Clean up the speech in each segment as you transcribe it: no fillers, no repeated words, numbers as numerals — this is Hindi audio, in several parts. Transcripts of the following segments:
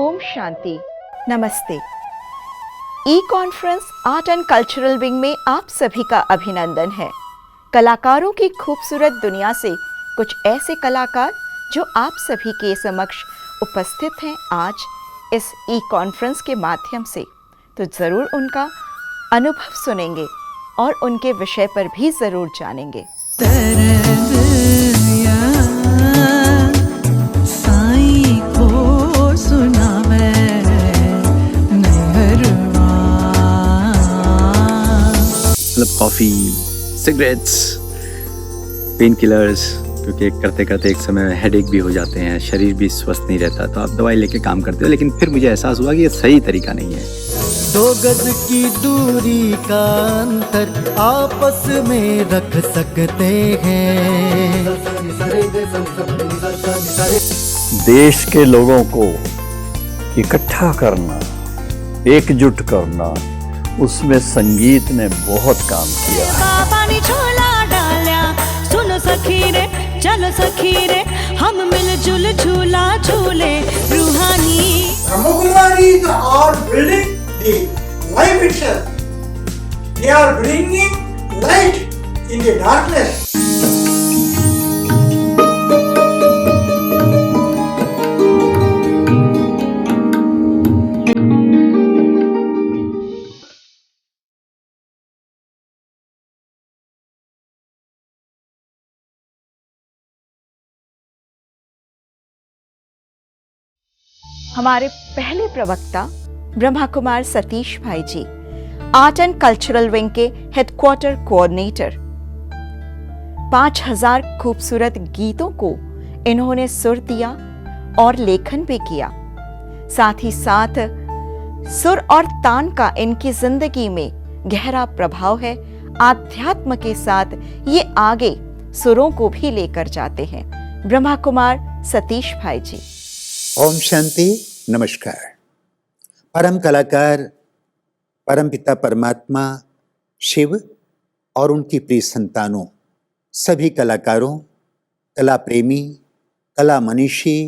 ओम शांति। नमस्ते। E conference art and cultural wing में आप सभी का अभिनंदन है। कलाकारों की खूबसूरत दुनिया से कुछ ऐसे कलाकार जो आप सभी के समक्ष उपस्थित हैं आज इस ई कॉन्फ्रेंस के माध्यम से, तो ज़रूर उनका अनुभव सुनेंगे और उनके विषय पर भी ज़रूर जानेंगे। मतलब कॉफ़ी, सिगरेट्स, पेन किलर्स, क्योंकि करते करते एक समय हेडेक भी हो जाते हैं, शरीर भी स्वस्थ नहीं रहता, तो आप दवाई लेके काम करते हो। लेकिन फिर मुझे एहसास हुआ कि ये सही तरीका नहीं है। 2 गज की दूरी का अंतर आपस में रख सकते हैं। देश के लोगों को इकट्ठा करना, एकजुट करना, उसमें संगीत ने बहुत काम किया। बाबा ने झोला डाला, सुनो सखी रे, चलो सखी रे, हम मिलजुल झूला झूले रूहानी। Brahmakumaris are building the life itself. They are bringing light in the darkness. हमारे पहले प्रवक्ता ब्रह्मा कुमार सतीश भाई जी, आर्ट एंड कल्चरल विंग के हेडक्वार्टर कोऑर्डिनेटर। 5000 खूबसूरत गीतों को इन्होंने सुर दिया और लेखन भी किया। साथ ही साथ सुर और तान का इनकी जिंदगी में गहरा प्रभाव है। आध्यात्म के साथ ये आगे सुरों को भी लेकर जाते हैं। ब्रह्मा कुमार सतीश भाई जी। ओम शांति, नमस्कार। परम कलाकार परम पिता परमात्मा शिव और उनकी प्रिय संतानों, सभी कलाकारों, कला प्रेमी, कला मनीषी,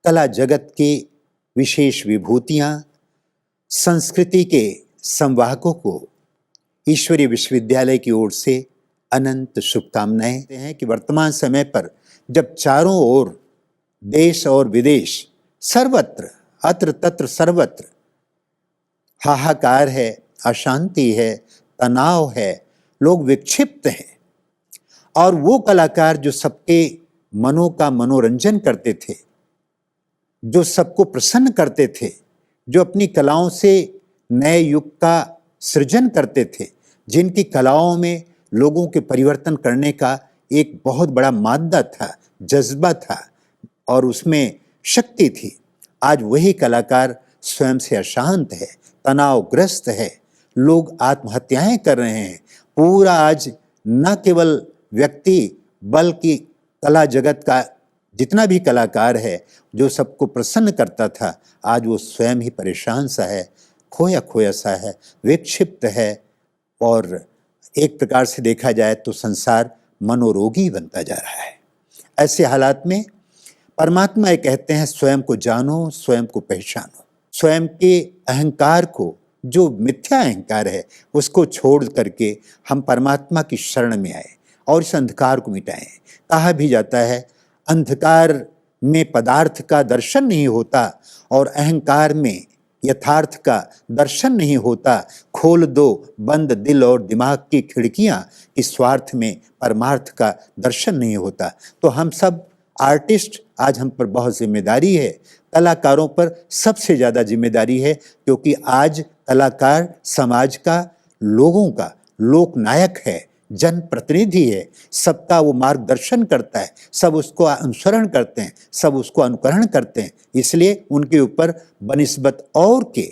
कला जगत के विशेष विभूतियाँ, संस्कृति के संवाहकों को ईश्वरीय विश्वविद्यालय की ओर से अनंत शुभकामनाएं हैं कि वर्तमान समय पर जब चारों ओर देश और विदेश सर्वत्र अत्र तत्र सर्वत्र हाहाकार है, अशांति है, तनाव है, लोग विक्षिप्त हैं, और वो कलाकार जो सबके मनों का मनोरंजन करते थे, जो सबको प्रसन्न करते थे, जो अपनी कलाओं से नए युग का सृजन करते थे, जिनकी कलाओं में लोगों के परिवर्तन करने का एक बहुत बड़ा मादा था, जज्बा था और उसमें शक्ति थी, आज वही कलाकार स्वयं से अशांत है, तनावग्रस्त है, लोग आत्महत्याएं कर रहे हैं। पूरा आज न केवल व्यक्ति बल्कि कला जगत का जितना भी कलाकार है, जो सबको प्रसन्न करता था, आज वो स्वयं ही परेशान सा है, खोया खोया सा है, विक्षिप्त है, और एक प्रकार से देखा जाए तो संसार मनोरोगी बनता जा रहा है। ऐसे हालात में परमात्मा ये कहते हैं, स्वयं को जानो, स्वयं को पहचानो, स्वयं के अहंकार को, जो मिथ्या अहंकार है, उसको छोड़ करके हम परमात्मा की शरण में आए और इस अंधकार को मिटाएं। कहा भी जाता है, अंधकार में पदार्थ का दर्शन नहीं होता और अहंकार में यथार्थ का दर्शन नहीं होता। खोल दो बंद दिल और दिमाग की खिड़कियां, इस स्वार्थ में परमार्थ का दर्शन नहीं होता। तो हम सब आर्टिस्ट, आज हम पर बहुत जिम्मेदारी है, कलाकारों पर सबसे ज़्यादा जिम्मेदारी है, क्योंकि आज कलाकार समाज का, लोगों का लोकनायक है, जनप्रतिनिधि है, सबका वो मार्गदर्शन करता है, सब उसको अनुसरण करते हैं, सब उसको अनुकरण करते हैं, इसलिए उनके ऊपर बनिस्बत और के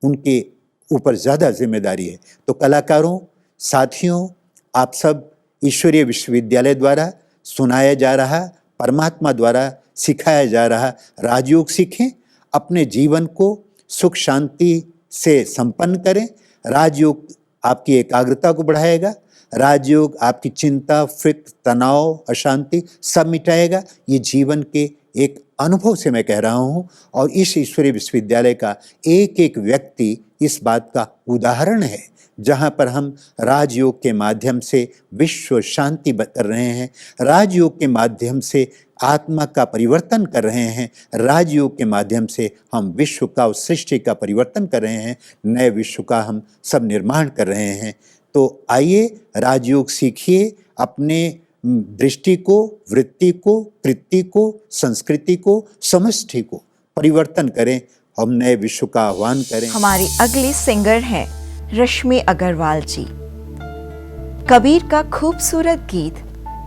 उनके ऊपर ज़्यादा जिम्मेदारी है। तो कलाकारों, साथियों, आप सब ईश्वरीय विश्वविद्यालय द्वारा सुनाया जा रहा, परमात्मा द्वारा सिखाया जा रहा राजयोग सीखें, अपने जीवन को सुख शांति से संपन्न करें। राजयोग आपकी एकाग्रता को बढ़ाएगा, राजयोग आपकी चिंता, फिक्र, तनाव, अशांति सब मिटाएगा। ये जीवन के एक अनुभव से मैं कह रहा हूँ और इस ईश्वरीय विश्वविद्यालय का एक एक व्यक्ति इस बात का उदाहरण है, जहाँ पर हम राजयोग के माध्यम से विश्व शांति कर रहे हैं, राजयोग के माध्यम से आत्मा का परिवर्तन कर रहे हैं, राजयोग के माध्यम से हम विश्व का और सृष्टि का परिवर्तन कर रहे हैं, नए विश्व का हम सब निर्माण कर रहे हैं। तो आइए राजयोग सीखिए, अपने दृष्टि को, वृत्ति को, कृति को, संस्कृति को, समष्टि को परिवर्तन करें, हम नए विश्व का आह्वान करें। हमारी अगली सिंगर हैं रश्मि अग्रवाल जी। कबीर का खूबसूरत गीत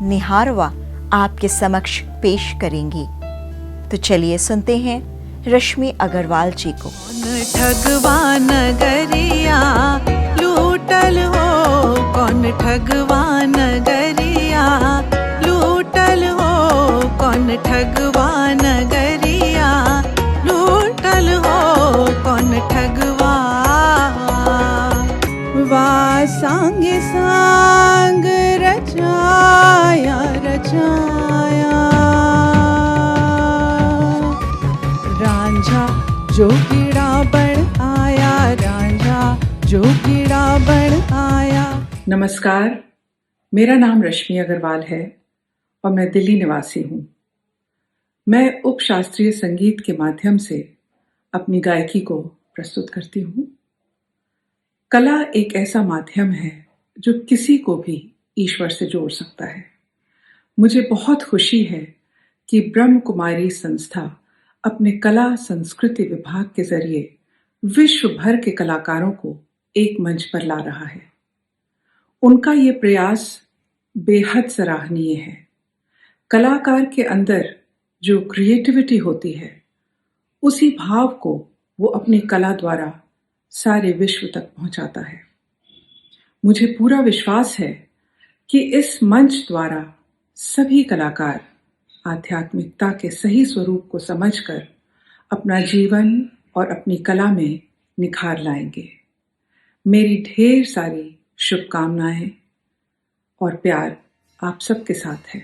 निहारवा आपके समक्ष पेश करेंगी। तो चलिए सुनते हैं रश्मि अग्रवाल जी को। कौन ठगवा नगरिया लूटल हो, कौन ठगवा नगरिया लूटल हो, कौन ठगवा नगरिया लूटल हो, कौन ठगवा। वा सांग सांग रचाया रचाया, रांझा जो कीड़ा बन आया, रांझा जो कीड़ा बन आया। नमस्कार, मेरा नाम रश्मि अग्रवाल है और मैं दिल्ली निवासी हूँ। मैं उपशास्त्रीय संगीत के माध्यम से अपनी गायकी को प्रस्तुत करती हूँ। कला एक ऐसा माध्यम है जो किसी को भी ईश्वर से जोड़ सकता है। मुझे बहुत खुशी है कि ब्रह्म कुमारी संस्था अपने कला संस्कृति विभाग के जरिए विश्व भर के कलाकारों को एक मंच पर ला रहा है। उनका ये प्रयास बेहद सराहनीय है। कलाकार के अंदर जो क्रिएटिविटी होती है, उसी भाव को वो अपनी कला द्वारा सारे विश्व तक पहुंचाता है। मुझे पूरा विश्वास है कि इस मंच द्वारा सभी कलाकार आध्यात्मिकता के सही स्वरूप को समझकर अपना जीवन और अपनी कला में निखार लाएंगे। मेरी ढेर सारी शुभकामनाएं और प्यार आप सबके साथ है।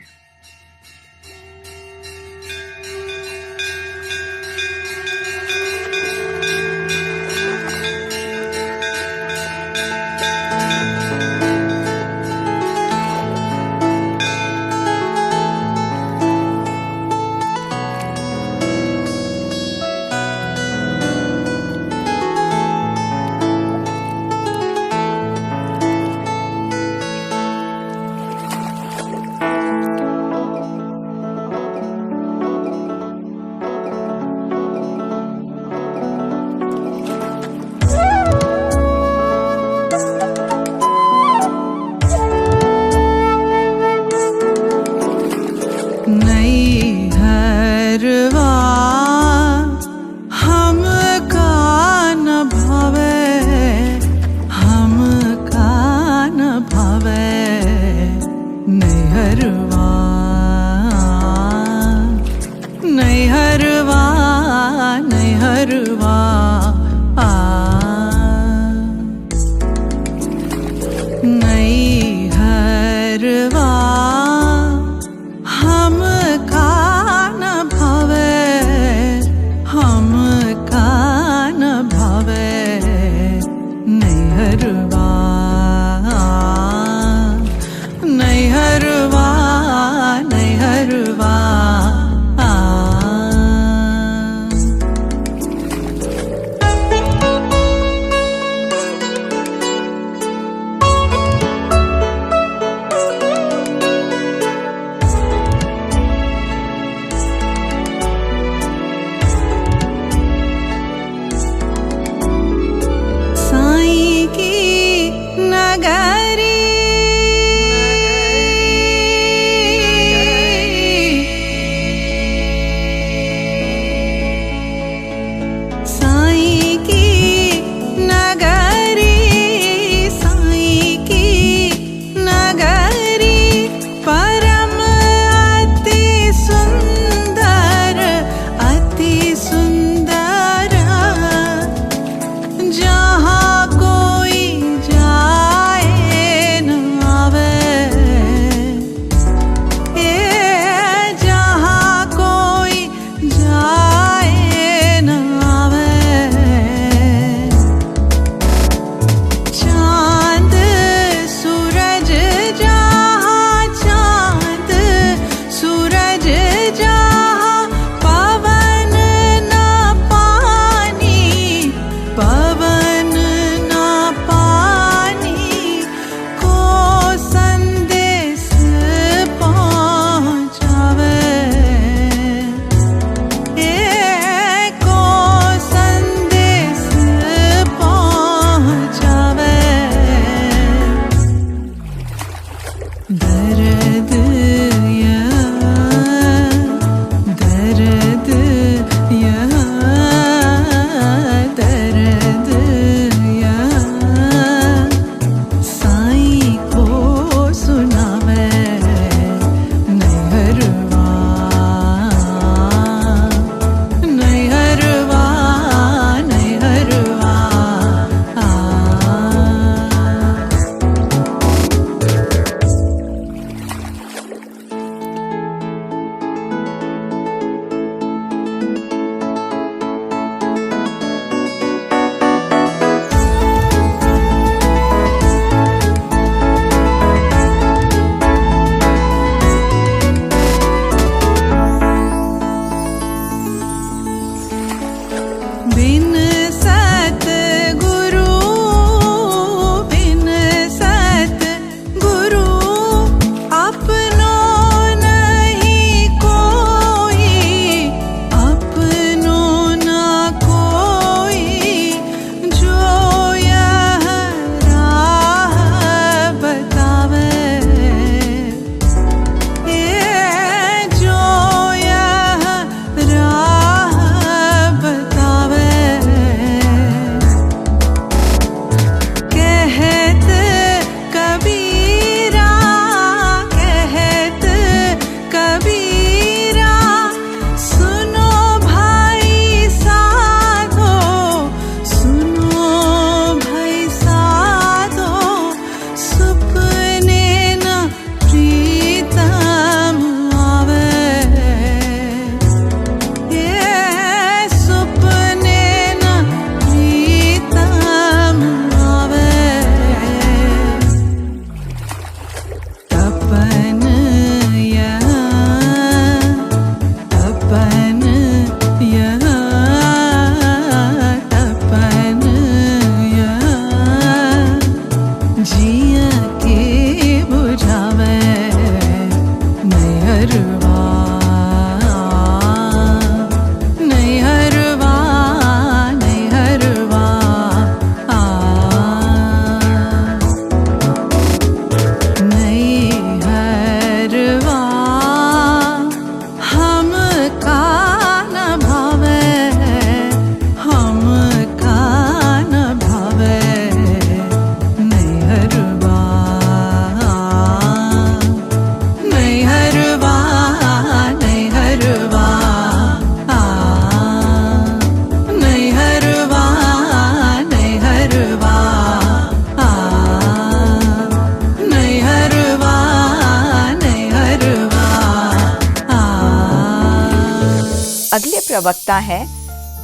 अगले प्रवक्ता हैं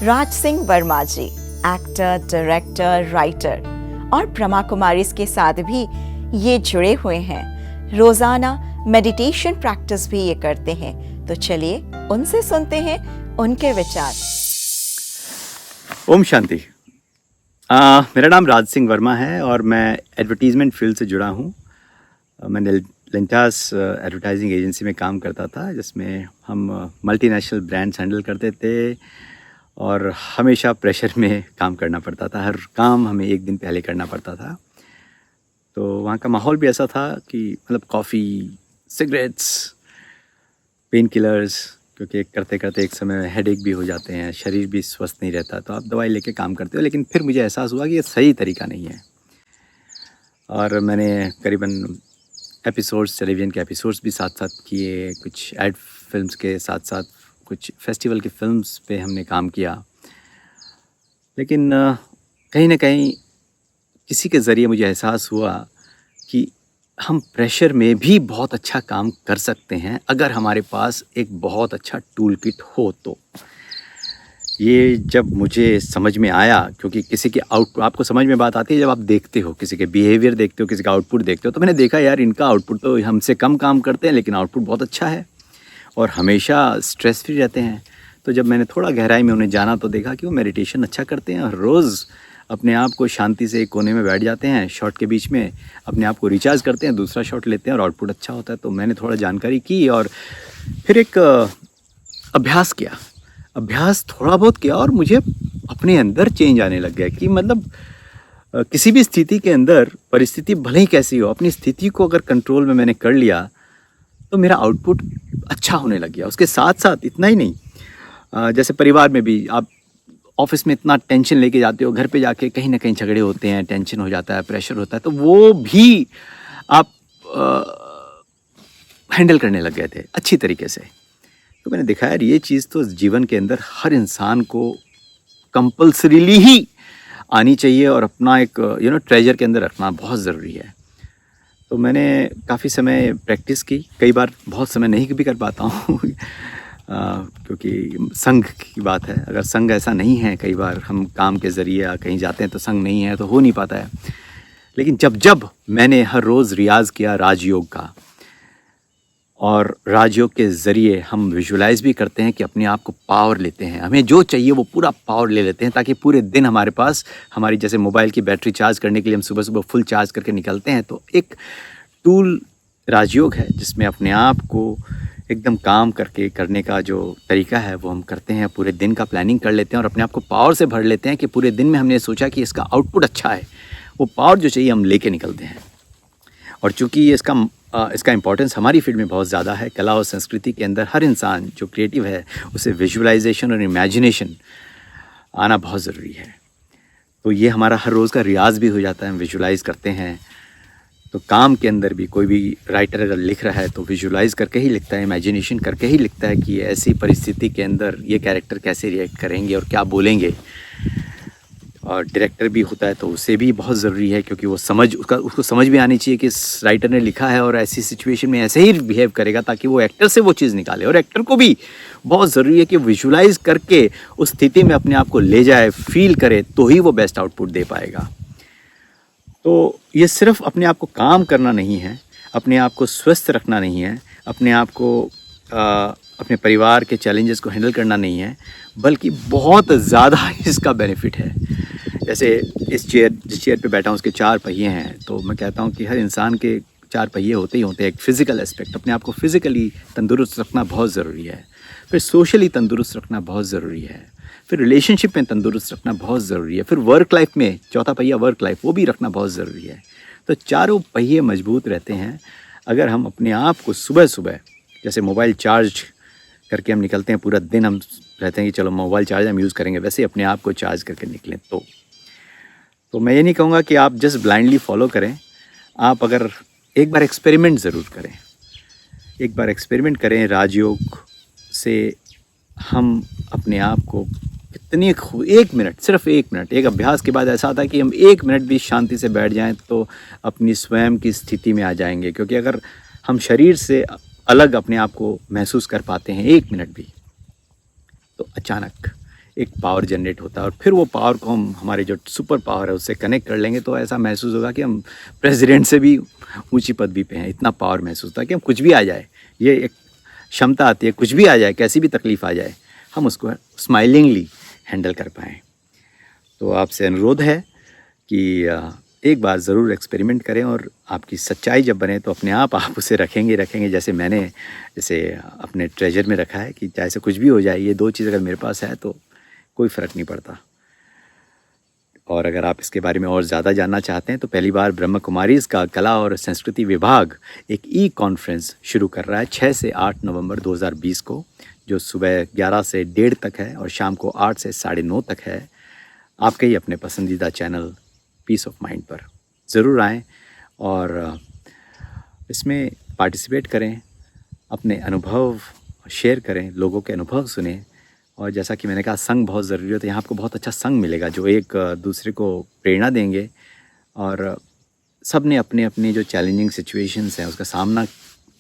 राज सिंह वर्मा जी, एक्टर, डायरेक्टर, राइटर और ब्रह्मा कुमारीज के साथ भी ये जुड़े हुए हैं। रोजाना मेडिटेशन प्रैक्टिस भी ये करते हैं। तो चलिए उनसे सुनते हैं उनके विचार। ओम शांति। मेरा नाम राज सिंह वर्मा है और मैं एडवर्टीज़मेंट फील्ड से जुड़ा हूँ। मैंने लेंटास एडवर्टाइजिंग एजेंसी में काम करता था, जिसमें हम मल्टीनेशनल ब्रांड्स हैंडल करते थे और हमेशा प्रेशर में काम करना पड़ता था। हर काम हमें एक दिन पहले करना पड़ता था। तो वहाँ का माहौल भी ऐसा था कि मतलब कॉफ़ी, सिगरेट्स, पेन किलर्स, क्योंकि करते करते एक समय हेडेक भी हो जाते हैं, शरीर भी स्वस्थ नहीं रहता, तो आप दवाई लेके काम करते हो। लेकिन फिर मुझे एहसास हुआ कि ये सही तरीका नहीं है। और मैंने करीबन एपिसोड्स, टेलीविज़न के एपिसोड्स भी साथ साथ किए, कुछ एड फिल्म्स के साथ साथ कुछ फेस्टिवल की फिल्म्स पे हमने काम किया। लेकिन कहीं ना कहीं किसी के ज़रिए मुझे एहसास हुआ कि हम प्रेशर में भी बहुत अच्छा काम कर सकते हैं अगर हमारे पास एक बहुत अच्छा टूल किट हो तो। ये जब मुझे समझ में आया, क्योंकि किसी के आपको समझ में बात आती है जब आप देखते हो, किसी के बिहेवियर देखते हो, किसी का आउटपुट देखते हो। तो मैंने देखा यार, इनका आउटपुट तो हमसे कम काम करते हैं लेकिन आउटपुट बहुत अच्छा है और हमेशा स्ट्रेस फ्री रहते हैं। तो जब मैंने थोड़ा गहराई में उन्हें जाना तो देखा कि वो मेडिटेशन अच्छा करते हैं और रोज़ अपने आप को शांति से एक कोने में बैठ जाते हैं, शॉट के बीच में अपने आप को रिचार्ज करते हैं, दूसरा शॉट लेते हैं और आउटपुट अच्छा होता है। तो मैंने थोड़ा जानकारी की और फिर एक अभ्यास थोड़ा बहुत किया और मुझे अपने अंदर चेंज आने लग गया कि मतलब किसी भी स्थिति के अंदर, परिस्थिति भले ही कैसी हो, अपनी स्थिति को अगर कंट्रोल में मैंने कर लिया तो मेरा आउटपुट अच्छा होने लग गया। उसके साथ साथ इतना ही नहीं, जैसे परिवार में भी आप ऑफिस में इतना टेंशन लेके जाते हो, घर पे जाके कहीं ना कहीं झगड़े होते हैं, टेंशन हो जाता है, प्रेशर होता है, तो वो भी आप हैंडल करने लग गए थे अच्छी तरीके से। तो मैंने देखा यार, ये चीज़ तो जीवन के अंदर हर इंसान को कंपल्सरीली ही आनी चाहिए और अपना एक ट्रेजर के अंदर रखना बहुत ज़रूरी है। तो मैंने काफ़ी समय प्रैक्टिस की, कई बार बहुत समय नहीं भी कर पाता हूँ क्योंकि संग की बात है। अगर संग ऐसा नहीं है, कई बार हम काम के ज़रिए कहीं जाते हैं तो संग नहीं है तो हो नहीं पाता है। लेकिन जब मैंने हर रोज़ रियाज़ किया राजयोग का, और राजयोग के ज़रिए हम विजुलाइज भी करते हैं कि अपने आप को पावर लेते हैं, हमें जो चाहिए वो पूरा पावर ले लेते हैं, ताकि पूरे दिन हमारे पास, हमारी जैसे मोबाइल की बैटरी चार्ज करने के लिए हम सुबह सुबह फुल चार्ज करके निकलते हैं, तो एक टूल राजयोग है जिसमें अपने आप को एकदम काम करने का जो तरीका है वो हम करते हैं। पूरे दिन का प्लानिंग कर लेते हैं और अपने आप को पावर से भर लेते हैं कि पूरे दिन में हमने सोचा कि इसका आउटपुट अच्छा है, वो पावर जो चाहिए हम लेके निकलते हैं। और चूँकि इसका इम्पोर्टेंस हमारी फील्ड में बहुत ज़्यादा है, कला और संस्कृति के अंदर हर इंसान जो क्रिएटिव है उसे विजुअलाइजेशन और इमेजिनेशन आना बहुत ज़रूरी है। तो ये हमारा हर रोज़ का रियाज़ भी हो जाता है, हम विजुअलाइज़ करते हैं। तो काम के अंदर भी कोई भी राइटर अगर लिख रहा है तो विजुअलाइज़ करके ही लिखता है, इमेजिनेशन करके ही लिखता है कि ऐसी परिस्थिति के अंदर ये कैरेक्टर कैसे रिएक्ट करेंगे और क्या बोलेंगे। और डायरेक्टर भी होता है तो उसे भी बहुत ज़रूरी है, क्योंकि वो उसको समझ भी आनी चाहिए कि इस राइटर ने लिखा है और ऐसी सिचुएशन में ऐसे ही बिहेव करेगा, ताकि वो एक्टर से वो चीज़ निकाले। और एक्टर को भी बहुत ज़रूरी है कि विजुलाइज करके उस स्थिति में अपने आप को ले जाए, फील करे, तो ही वो बेस्ट आउटपुट दे पाएगा। तो ये सिर्फ अपने आप को काम करना नहीं है, अपने आप को स्वस्थ रखना नहीं है, अपने आप को अपने परिवार के चैलेंजेस को हैंडल करना नहीं है, बल्कि बहुत ज़्यादा इसका बेनिफिट है। जैसे जिस चेयर पे बैठा हूँ उसके 4 पहिए हैं, तो मैं कहता हूँ कि हर इंसान के 4 पहिए होते ही होते हैं। एक फ़िज़िकल एस्पेक्ट, अपने आप को फ़िज़िकली तंदुरुस्त रखना बहुत ज़रूरी है, फिर सोशली तंदुरुस्त रखना बहुत ज़रूरी है, फिर रिलेशनशिप में तंदुरुस्त रखना बहुत ज़रूरी है, फिर वर्क लाइफ में 4था पहिया वर्क लाइफ, वो भी रखना बहुत ज़रूरी है। तो चारों पहिए मजबूत रहते हैं अगर हम अपने आप को सुबह सुबह, जैसे मोबाइल चार्ज करके हम निकलते हैं, पूरा दिन हम रहते हैं कि चलो मोबाइल चार्ज हम यूज़ करेंगे, वैसे अपने आप को चार्ज करके निकलें। तो मैं ये नहीं कहूँगा कि आप जस्ट ब्लाइंडली फॉलो करें, आप अगर एक बार एक्सपेरिमेंट ज़रूर करें, एक बार एक्सपेरिमेंट करें राजयोग से। हम अपने आप को कितनी 1 मिनट, सिर्फ 1 मिनट, एक अभ्यास के बाद ऐसा आता है कि हम 1 मिनट भी शांति से बैठ जाएं तो अपनी स्वयं की स्थिति में आ जाएंगे। क्योंकि अगर हम शरीर से अलग अपने आप को महसूस कर पाते हैं 1 मिनट भी, तो अचानक एक पावर जनरेट होता है, और फिर वो पावर को हम, हमारे जो सुपर पावर है उससे कनेक्ट कर लेंगे, तो ऐसा महसूस होगा कि हम प्रेसिडेंट से भी ऊंची पदवी पे हैं। इतना पावर महसूस होता है कि हम कुछ भी आ जाए, ये एक क्षमता आती है, कुछ भी आ जाए, कैसी भी तकलीफ़ आ जाए, हम उसको स्माइलिंगली हैंडल कर पाएँ। तो आपसे अनुरोध है कि एक बार ज़रूर एक्सपेरिमेंट करें, और आपकी सच्चाई जब बने तो अपने आप उसे रखेंगे। जैसे मैंने अपने ट्रेजर में रखा है कि चाहे से कुछ भी हो जाए, ये 2 चीज़ अगर मेरे पास है तो कोई फ़र्क नहीं पड़ता। और अगर आप इसके बारे में और ज़्यादा जानना चाहते हैं तो पहली बार ब्रह्म कुमारीज़ का कला और संस्कृति विभाग एक कॉन्फ्रेंस शुरू कर रहा है 6 से 8 नवंबर 2020 को, जो सुबह 11 से 1:30 तक है और शाम को 8 से 9:30 तक है। आपके ही अपने पसंदीदा चैनल पीस ऑफ माइंड पर ज़रूर आएँ और इसमें पार्टिसिपेट करें, अपने अनुभव शेयर करें, लोगों के अनुभव सुनें। और जैसा कि मैंने कहा, संग बहुत ज़रूरी है, तो यहाँ आपको बहुत अच्छा संग मिलेगा जो एक दूसरे को प्रेरणा देंगे, और सब ने अपने अपने जो चैलेंजिंग सिचुएशंस हैं उसका सामना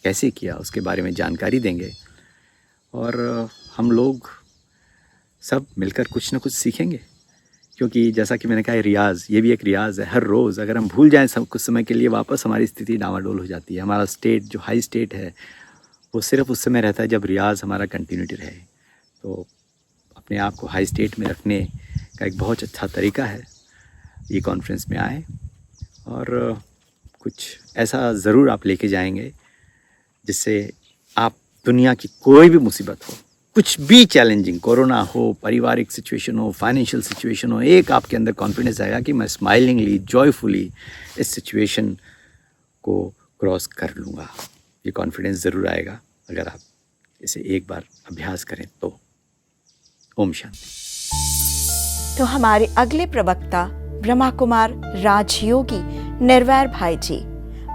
कैसे किया उसके बारे में जानकारी देंगे, और हम लोग सब मिलकर कुछ ना कुछ सीखेंगे। क्योंकि जैसा कि मैंने कहा, रियाज़, ये भी एक रियाज़ है। हर रोज़ अगर हम भूल जाएं सब कुछ समय के लिए, वापस हमारी स्थिति डामाडोल हो जाती है। हमारा स्टेट, जो हाई स्टेट है, वो सिर्फ उस समय रहता है जब रियाज़ हमारा कंटिन्यूटी रहे। तो अपने आप को हाई स्टेट में रखने का एक बहुत अच्छा तरीका है, ये कॉन्फ्रेंस में आए और कुछ ऐसा ज़रूर आप लेके जाएंगे जिससे आप दुनिया की कोई भी मुसीबत हो, कुछ भी चैलेंजिंग, कोरोना हो, पारिवारिक सिचुएशन हो, फाइनेंशियल सिचुएशन हो, एक आपके अंदर कॉन्फिडेंस आएगा कि मैं स्माइलिंगली, जॉयफुली इस सिचुएशन को क्रॉस कर लूँगा। ये कॉन्फिडेंस ज़रूर आएगा अगर आप इसे एक बार अभ्यास करें तो। ओम शांति। तो हमारे अगले प्रवक्ता ब्रह्मा कुमार राजयोगी निर्वैर भाई जी,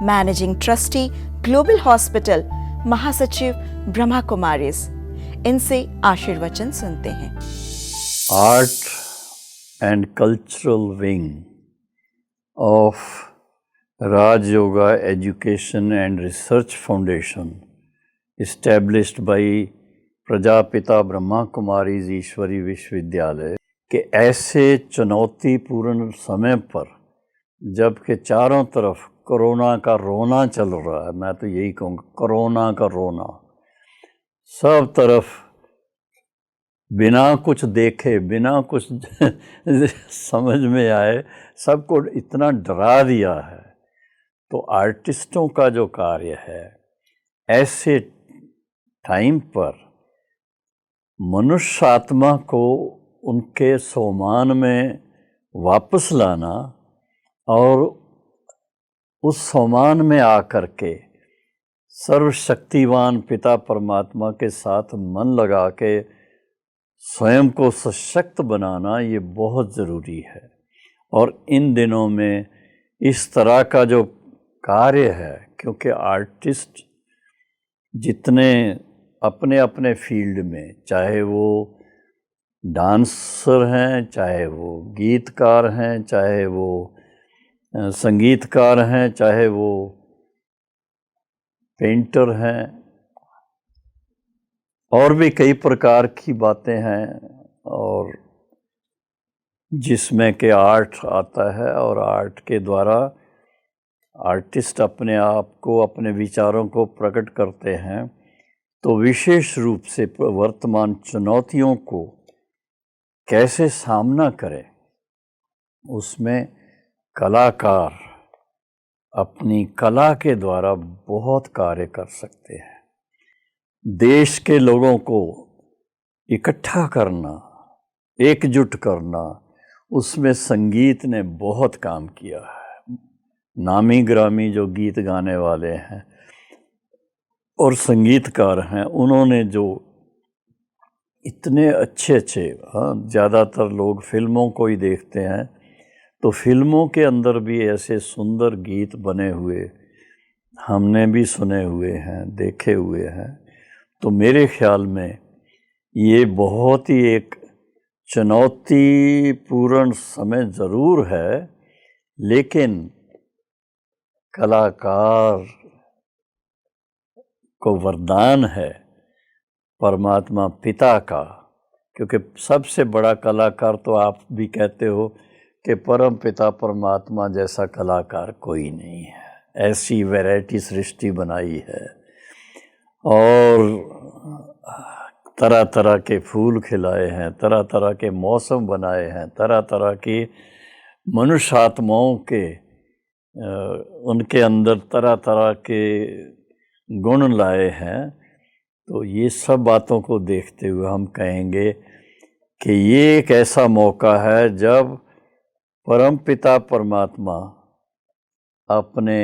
मैनेजिंग ट्रस्टी ग्लोबल हॉस्पिटल, महासचिव ब्रह्मा कुमारीज, इनसे आशीर्वचन सुनते हैं। Art and Cultural Wing of Raj Yoga Education and Research Foundation, established by Prajapita Brahma Kumaris ईश्वरी विश्वविद्यालय, के ऐसे चुनौतीपूर्ण समय पर जबकि चारों तरफ कोरोना का रोना चल रहा है, मैं तो यही कहूँगा कोरोना का रोना, सब तरफ बिना कुछ देखे, बिना कुछ समझ में आए, सबको इतना डरा दिया है। तो आर्टिस्टों का जो कार्य है, ऐसे टाइम पर मनुष्य आत्मा को उनके सोमान में वापस लाना और उस सोमान में आकर के सर्वशक्तिवान पिता परमात्मा के साथ मन लगा के स्वयं को सशक्त बनाना, ये बहुत ज़रूरी है। और इन दिनों में इस तरह का जो कार्य है, क्योंकि आर्टिस्ट जितने अपने अपने फील्ड में, चाहे वो डांसर हैं, चाहे वो गीतकार हैं, चाहे वो संगीतकार हैं, चाहे वो पेंटर हैं, और भी कई प्रकार की बातें हैं, और जिसमें कि आर्ट आता है, और आर्ट के द्वारा आर्टिस्ट अपने आप को, अपने विचारों को प्रकट करते हैं। तो विशेष रूप से वर्तमान चुनौतियों को कैसे सामना करें, उसमें कलाकार अपनी कला के द्वारा बहुत कार्य कर सकते हैं। देश के लोगों को इकट्ठा करना, एकजुट करना, उसमें संगीत ने बहुत काम किया है। नामी ग्रामी जो गीत गाने वाले हैं और संगीतकार हैं, उन्होंने जो इतने अच्छे अच्छे, ज़्यादातर लोग फिल्मों को ही देखते हैं, तो फिल्मों के अंदर भी ऐसे सुंदर गीत बने हुए हमने भी सुने हुए हैं, देखे हुए हैं। तो मेरे ख्याल में ये बहुत ही एक चुनौतीपूर्ण समय ज़रूर है, लेकिन कलाकार को वरदान है परमात्मा पिता का, क्योंकि सबसे बड़ा कलाकार तो आप भी कहते हो कि परम पिता परमात्मा जैसा कलाकार कोई नहीं है। ऐसी वैरायटी सृष्टि बनाई है और तरह तरह के फूल खिलाए हैं, तरह तरह के मौसम बनाए हैं, तरह तरह की मनुष्य आत्माओं के उनके अंदर तरह तरह के गुण लाए हैं। तो ये सब बातों को देखते हुए हम कहेंगे कि ये एक ऐसा मौका है जब परमपिता परमात्मा अपने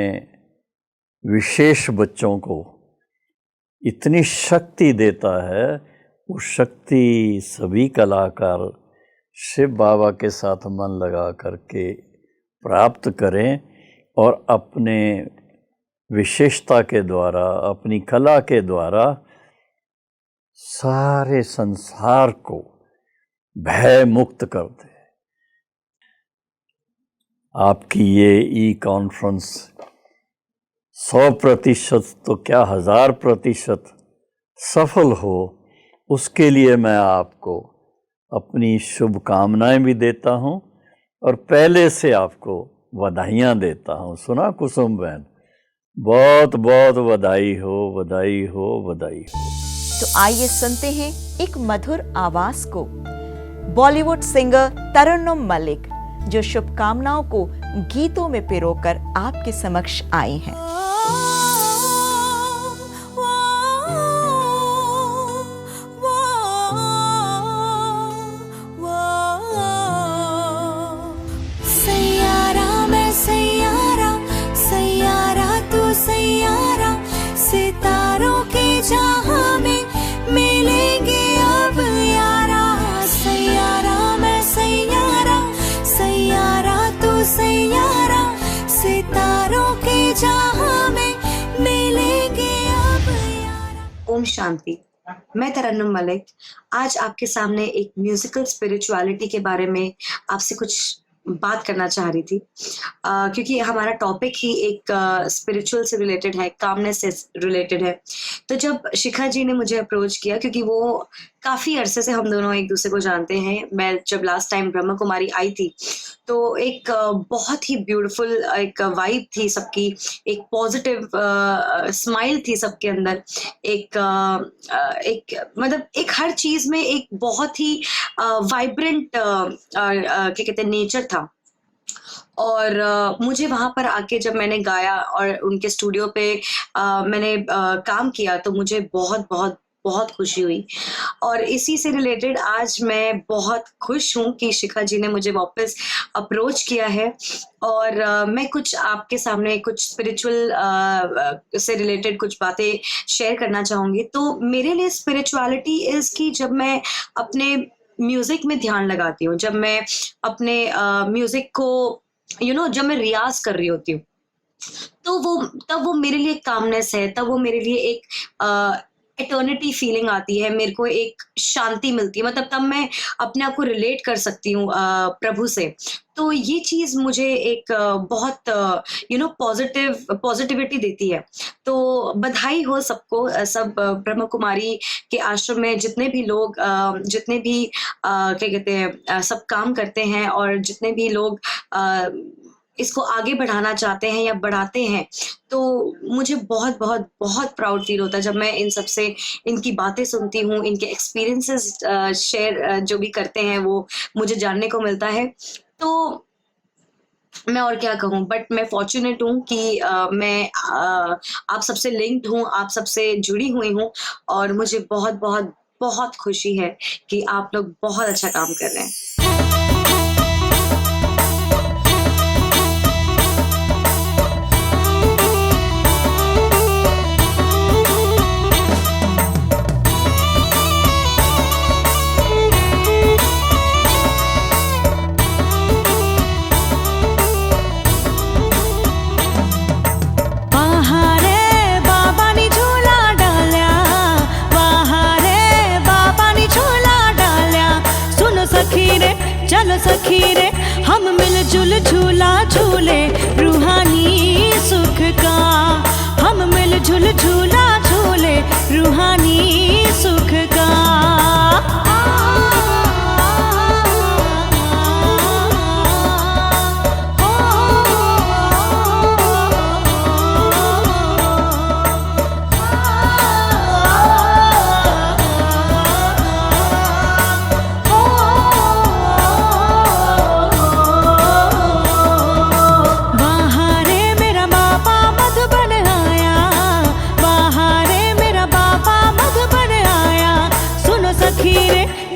विशेष बच्चों को इतनी शक्ति देता है। वो शक्ति सभी कलाकार शिव बाबा के साथ मन लगा करके प्राप्त करें और अपने विशेषता के द्वारा, अपनी कला के द्वारा सारे संसार को भय मुक्त कर दे। आपकी ये ई कॉन्फ्रेंस 100% तो क्या 1000% सफल हो, उसके लिए मैं आपको अपनी शुभकामनाएं भी देता हूं और पहले से आपको बधाइयां देता हूं। सुना कुसुम बहन, बहुत बहुत बधाई हो, बधाई हो, बधाई हो। तो आइए सुनते हैं एक मधुर आवाज को, बॉलीवुड सिंगर तरन्नुम मलिक, जो शुभकामनाओं को गीतों में पिरोकर आपके समक्ष आए हैं। सैयारा मैं सैयारा, सैयारा तू सैयारा, ओम शांति। मैं तरन्नुम मलिक आज आपके सामने एक म्यूजिकल स्पिरिचुअलिटी के बारे में आपसे कुछ बात करना चाह रही थी, क्योंकि हमारा टॉपिक ही एक स्पिरिचुअल से रिलेटेड है, कामनेस से रिलेटेड है। तो जब शिखा जी ने मुझे अप्रोच किया, क्योंकि वो काफ़ी अरसे से हम दोनों एक दूसरे को जानते हैं, मैं जब लास्ट टाइम ब्रह्म कुमारी आई थी तो एक बहुत ही ब्यूटीफुल एक वाइब थी सबकी, एक पॉजिटिव स्माइल थी सबके अंदर, एक मतलब एक हर चीज़ में एक बहुत ही वाइब्रेंट क्या कहते हैं नेचर था। और मुझे वहाँ पर आके जब मैंने गाया और उनके स्टूडियो पे मैंने काम किया तो मुझे बहुत बहुत बहुत खुशी हुई। और इसी से रिलेटेड आज मैं बहुत खुश हूँ कि शिखा जी ने मुझे वापस अप्रोच किया है और मैं कुछ आपके सामने कुछ स्पिरिचुअल से रिलेटेड कुछ बातें शेयर करना चाहूँगी। तो मेरे लिए स्पिरिचुअलिटी इज़ कि जब मैं अपने म्यूज़िक में ध्यान लगाती हूँ, जब मैं अपने म्यूज़िक को जब मैं रियाज कर रही होती हूँ, तो तब वो मेरे लिए कामनेस है, तब वो मेरे लिए एक एटर्निटी फीलिंग आती है, मेरे को एक शांति मिलती है, मतलब तब मैं अपने आप को रिलेट कर सकती हूँ प्रभु से। तो ये चीज़ मुझे एक बहुत पॉजिटिविटी देती है। तो बधाई हो सबको, सब ब्रह्म कुमारी के आश्रम में जितने भी लोग जितने भी क्या कहते हैं सब काम करते हैं और जितने भी लोग इसको आगे बढ़ाना चाहते हैं या बढ़ाते हैं, तो मुझे बहुत बहुत बहुत प्राउड फील होता है जब मैं इन सब से इनकी बातें सुनती हूँ, इनके एक्सपीरियंसेस शेयर जो भी करते हैं वो मुझे जानने को मिलता है। तो मैं और क्या कहूँ, बट मैं फॉर्चुनेट हूँ कि मैं आप सबसे लिंक्ड हूँ, आप सबसे जुड़ी हुई हूँ और मुझे बहुत बहुत बहुत खुशी है कि आप लोग बहुत अच्छा काम कर रहे हैं। चलो सखी रे हम मिलजुल झूला झूले रूहानी सुख का, हम मिलजुल झूला झूले रूहानी सुख का।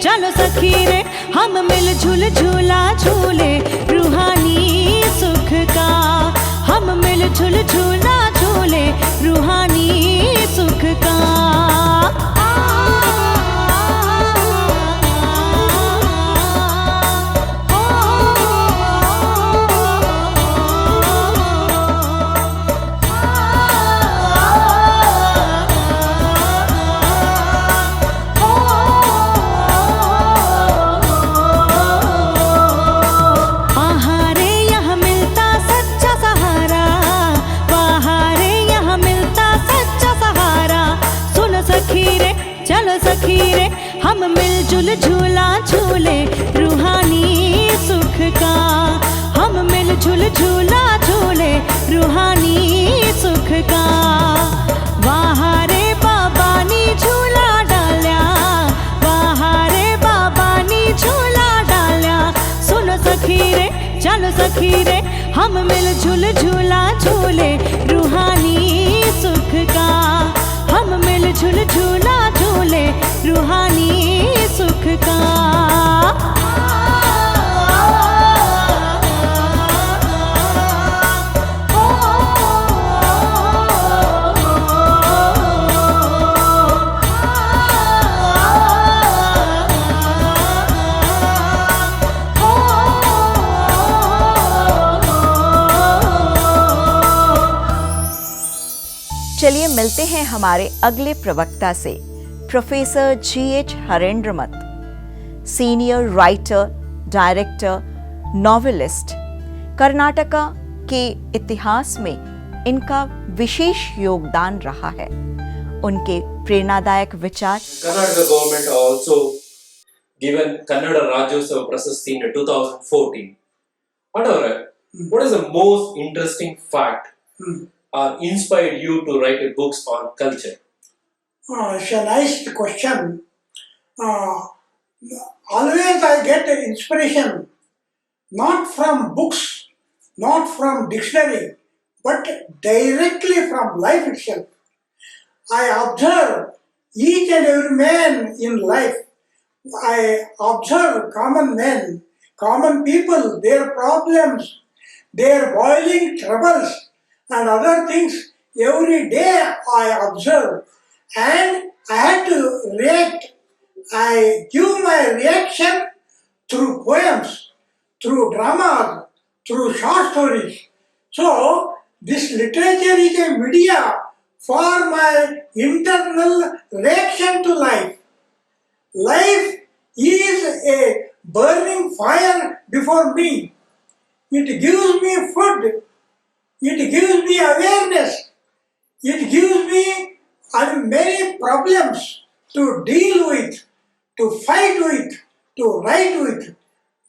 चलो सखी रे हम मिलजुल झूला झूले रूहानी सुख का, हम मिलजुल झूला झूले रूहानी सुख का। सखी रे हम मिलजुल झूला झूले रूहानी सुख का, हम मिलजुल झूला झूले रूहानी सुख का। वहाँ रे बाबा नी झूला डाल्या, वहाँ रे बाबा नी झूला डाल्या। सुनो सखी रे चलो सखी रे हम मिलजुल झूला झूले रूहानी सुख का, हम मिलजुल झूला झूले रूहानी सुख का। चलिए मिलते हैं हमारे अगले प्रवक्ता से, प्रोफेसर GH हरेंद्र मत, senior writer, director, novelist. Karnataka के इतिहास में इनका विशेष योगदान रहा है। उनके प्रेरणादायक विचार। Karnataka government also given Kannada Rajyotsava Prasasti in 2014. However, what is the most interesting fact or inspired you to write a books on culture? It's a nice question. Always I get inspiration not from books, not from dictionary, but directly from life itself. I observe each and every man in life. I observe common men, common people, their problems, their boiling troubles and other things. Every day I observe and I had to react. I give my reaction through poems, through dramas, through short stories. So this literature is a media for my internal reaction to life. Life is a burning fire before me. It gives me food. It gives me awareness. It gives me many problems to deal with, to fight with, to write with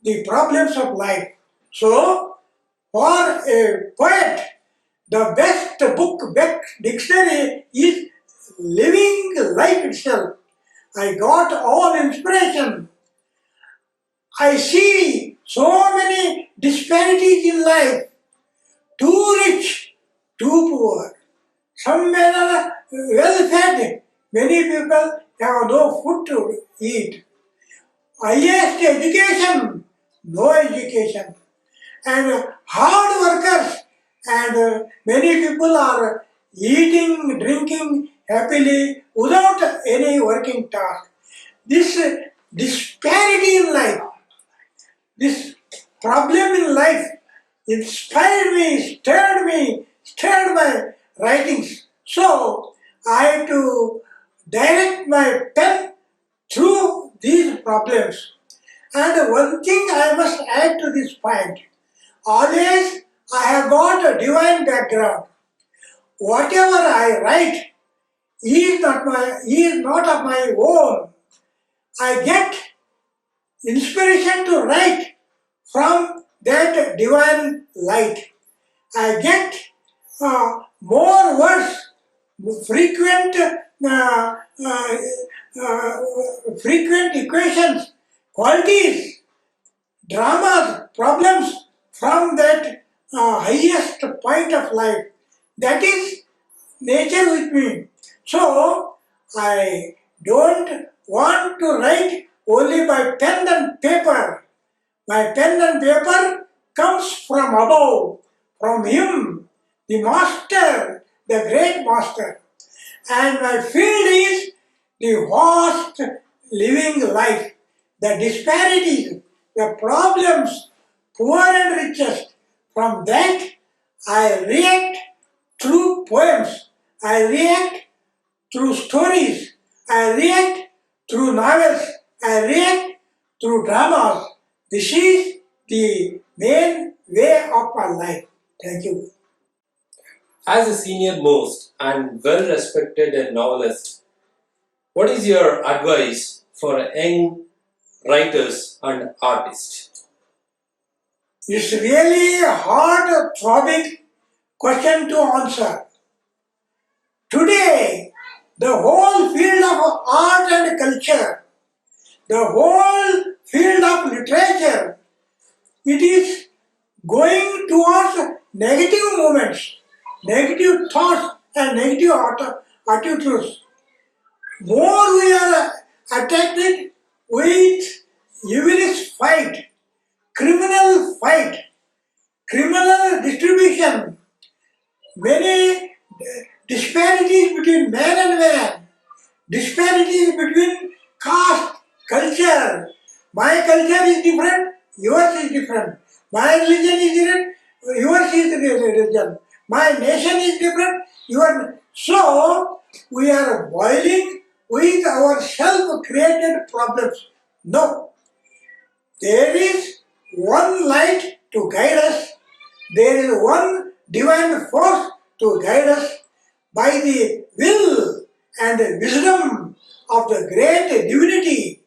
the problems of life. So, for a poet, the best book, best dictionary is living life itself. I got all inspiration. I see so many disparities in life. Too rich, too poor. Some men are well fed. Many people have no food to eat. Highest education, no education. And hard workers, and many people are eating, drinking happily without any working task. This disparity in life, this problem in life inspired me, stirred my writings. So I have to direct my pen through these problems. And one thing I must add to this point. Always I have got a divine background. Whatever I write is not of my own. I get inspiration to write from that divine light. I get more words, frequent equations, qualities, dramas, problems from that highest point of life. That is nature with me. So I don't want to write only by pen and paper. My pen and paper comes from above, from Him, the Master, the great Master. And my field is the vast living life, the disparities, the problems, poor and richest. From that, I react through poems, I react through stories, I react through novels, I react through dramas. This is the main way of my life. Thank you. As a senior most and well respected novelist, what is your advice for young writers and artists? It's really a hard, throbbing question to answer. Today, the whole field of art and culture, the whole field of literature, it is going towards negative movements, negative thoughts and negative attitudes. More we are attracted with evilist fight, criminal distribution, many disparities between man and man, disparities between caste, culture. My culture is different, yours is different. My religion is different, yours is religion. My nation is different, yours. So we are boiling with our self-created problems. No, there is one light to guide us. There is one divine force to guide us by the will and wisdom of the great divinity.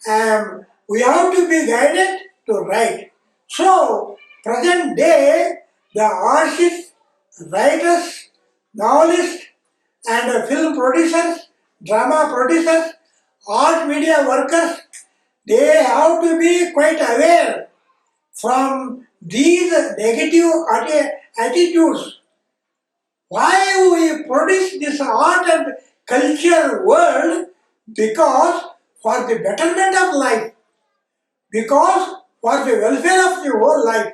And we have to be guided to right. So, present day, the artists, writers, novelists, and film producers, drama producers, art media workers, they have to be quite aware from these negative attitudes. Why we produce this art and culture world? Because for the betterment of life, because for the welfare of the whole life,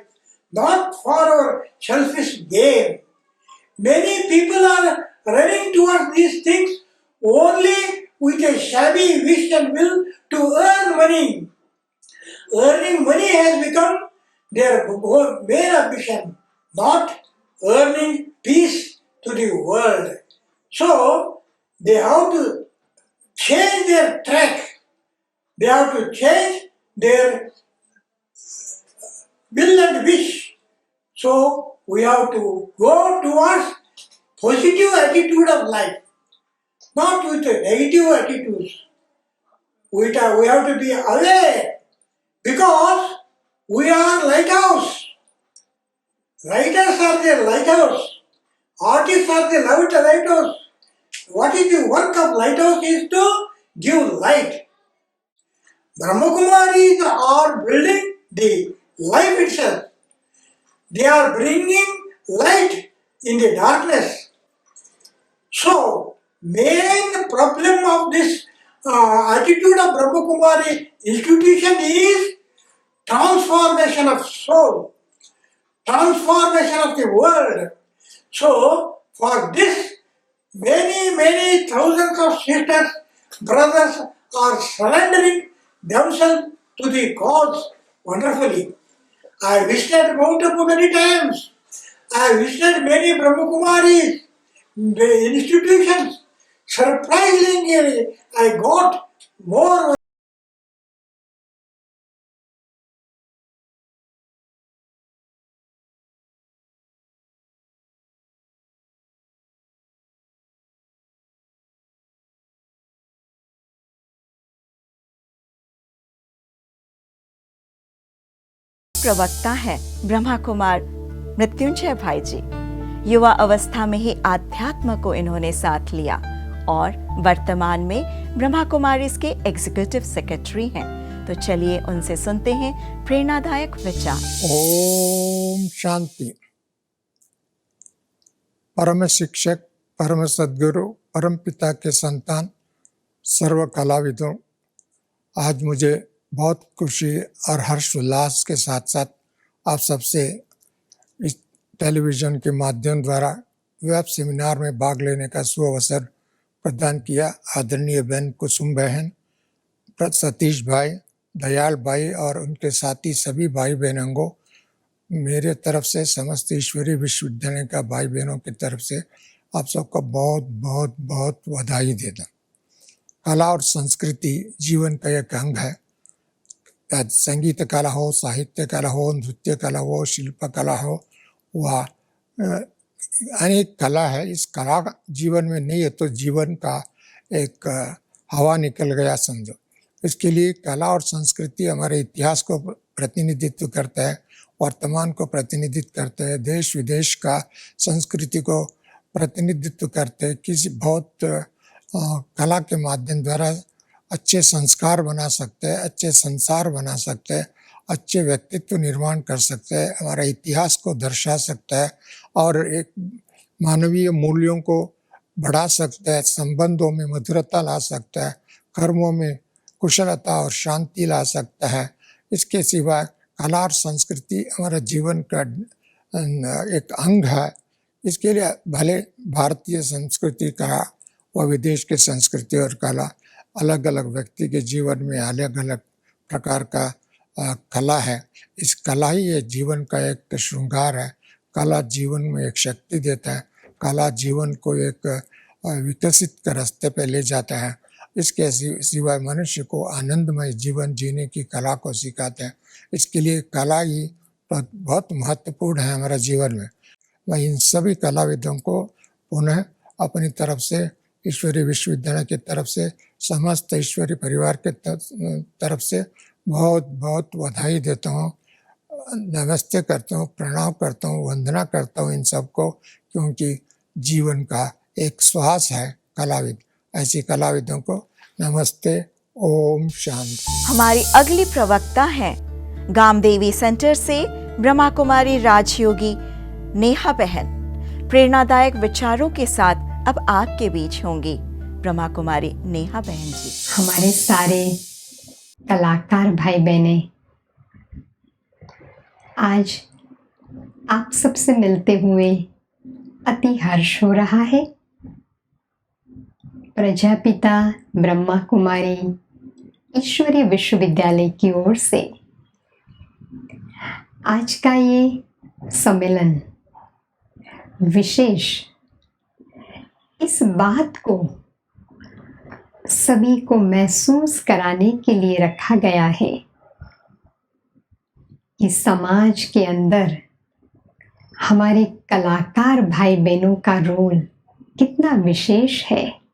not for our selfish gain. Many people are running towards these things only with a shabby wish and will to earn money. Earning money has become their main ambition, not earning peace to the world. So, they have to change their track. They have to change their will and wish. So, we have to go towards positive attitude of life, not with negative attitudes. We have to be aware because we are lighthouse. Writers are the lighthouse. Artists are the lighthouse. What is the work of lighthouse is to give light. Brahmakumaris are building the life itself. They are bringing light in the darkness. So, main problem of this attitude of Brahmakumari institution is transformation of soul, transformation of the world. So, for this, many thousands of sisters, brothers are surrendering themselves to the cause wonderfully. I visited Mount Abu many times. I visited many Brahmakumaris, the institutions. Surprisingly, I got more. प्रवक्ता है ब्रह्मा कुमार मृत्युंजय भाई जी। युवा अवस्था में ही आध्यात्म को इन्होंने साथ लिया और वर्तमान में ब्रह्मा कुमारीज के एग्जीक्यूटिव सेक्रेटरी हैं। तो चलिए उनसे सुनते हैं प्रेरणादायक विचार। ओम शांति। परम शिक्षक, परम सद्गुरु, परम पिता के संतान, सर्व कलाविदों, आज मुझे बहुत खुशी और हर्ष उल्लास के साथ साथ आप सबसे इस टेलीविज़न के माध्यम द्वारा वेब सेमिनार में भाग लेने का सुअवसर प्रदान किया। आदरणीय बहन कुसुम बहन, सतीश भाई, दयाल भाई और उनके साथी सभी भाई बहनों, मेरे तरफ से समस्त ईश्वरीय विश्वविद्यालय का भाई बहनों की तरफ से आप सबको बहुत बहुत बहुत बधाई देता। कला और संस्कृति जीवन का एक अंग है। संगीत कला हो, साहित्य कला हो, नृत्य कला हो, शिल्प कला हो, वह अनेक कला है। इस कला जीवन में नहीं है तो जीवन का एक हवा निकल गया समझो। इसके लिए कला और संस्कृति हमारे इतिहास को प्रतिनिधित्व करता है, वर्तमान को प्रतिनिधित्व करता है, देश विदेश का संस्कृति को प्रतिनिधित्व करते हैं। किसी बहुत कला के माध्यम द्वारा अच्छे संस्कार बना सकते हैं, अच्छे संसार बना सकते हैं, अच्छे व्यक्तित्व निर्माण कर सकते हैं, हमारा इतिहास को दर्शा सकता है और एक मानवीय मूल्यों को बढ़ा सकता है, संबंधों में मधुरता ला सकता है, कर्मों में कुशलता और शांति ला सकता है। इसके सिवा कला और संस्कृति हमारा जीवन का एक अंग है। इसके लिए भले भारतीय संस्कृति का व विदेश की संस्कृति और कला अलग अलग व्यक्ति के जीवन में अलग अलग प्रकार का कला है। इस कला ही ये जीवन का एक श्रृंगार है। कला जीवन में एक शक्ति देता है। कला जीवन को एक विकसित के रास्ते पे ले जाता है। इसके सिवाय मनुष्य को आनंदमय जीवन जीने की कला को सिखाते हैं। इसके लिए कला ही बहुत महत्वपूर्ण है हमारे जीवन में। मैं इन सभी कलाविदों को पुनः अपनी तरफ से, ईश्वरीय विश्वविद्यालय की तरफ से, समस्त ईश्वरीय परिवार के तरफ से बहुत बहुत बधाई देता हूँ, नमस्ते करता हूँ, प्रणाम करता हूँ, वंदना करता हूँ इन सबको, क्योंकि जीवन का एक श्वास है कलाविद। ऐसी कलाविदों को नमस्ते, ओम शांति। हमारी अगली प्रवक्ता हैं गामदेवी सेंटर से ब्रह्मा कुमारी राजयोगी नेहा बहन। प्रेरणादायक विचारों के साथ अब आपके बीच होंगी ब्रह्मा कुमारी नेहा बहन जी। हमारे सारे कलाकार भाई बहने, आज आप सबसे मिलते हुए अति हर्ष हो रहा है। प्रजापिता ब्रह्मा कुमारी ईश्वरीय विश्वविद्यालय की ओर से आज का ये सम्मेलन विशेष इस बात को सभी को महसूस कराने के लिए रखा गया है कि समाज के अंदर हमारे कलाकार भाई बहनों का रोल कितना विशेष है।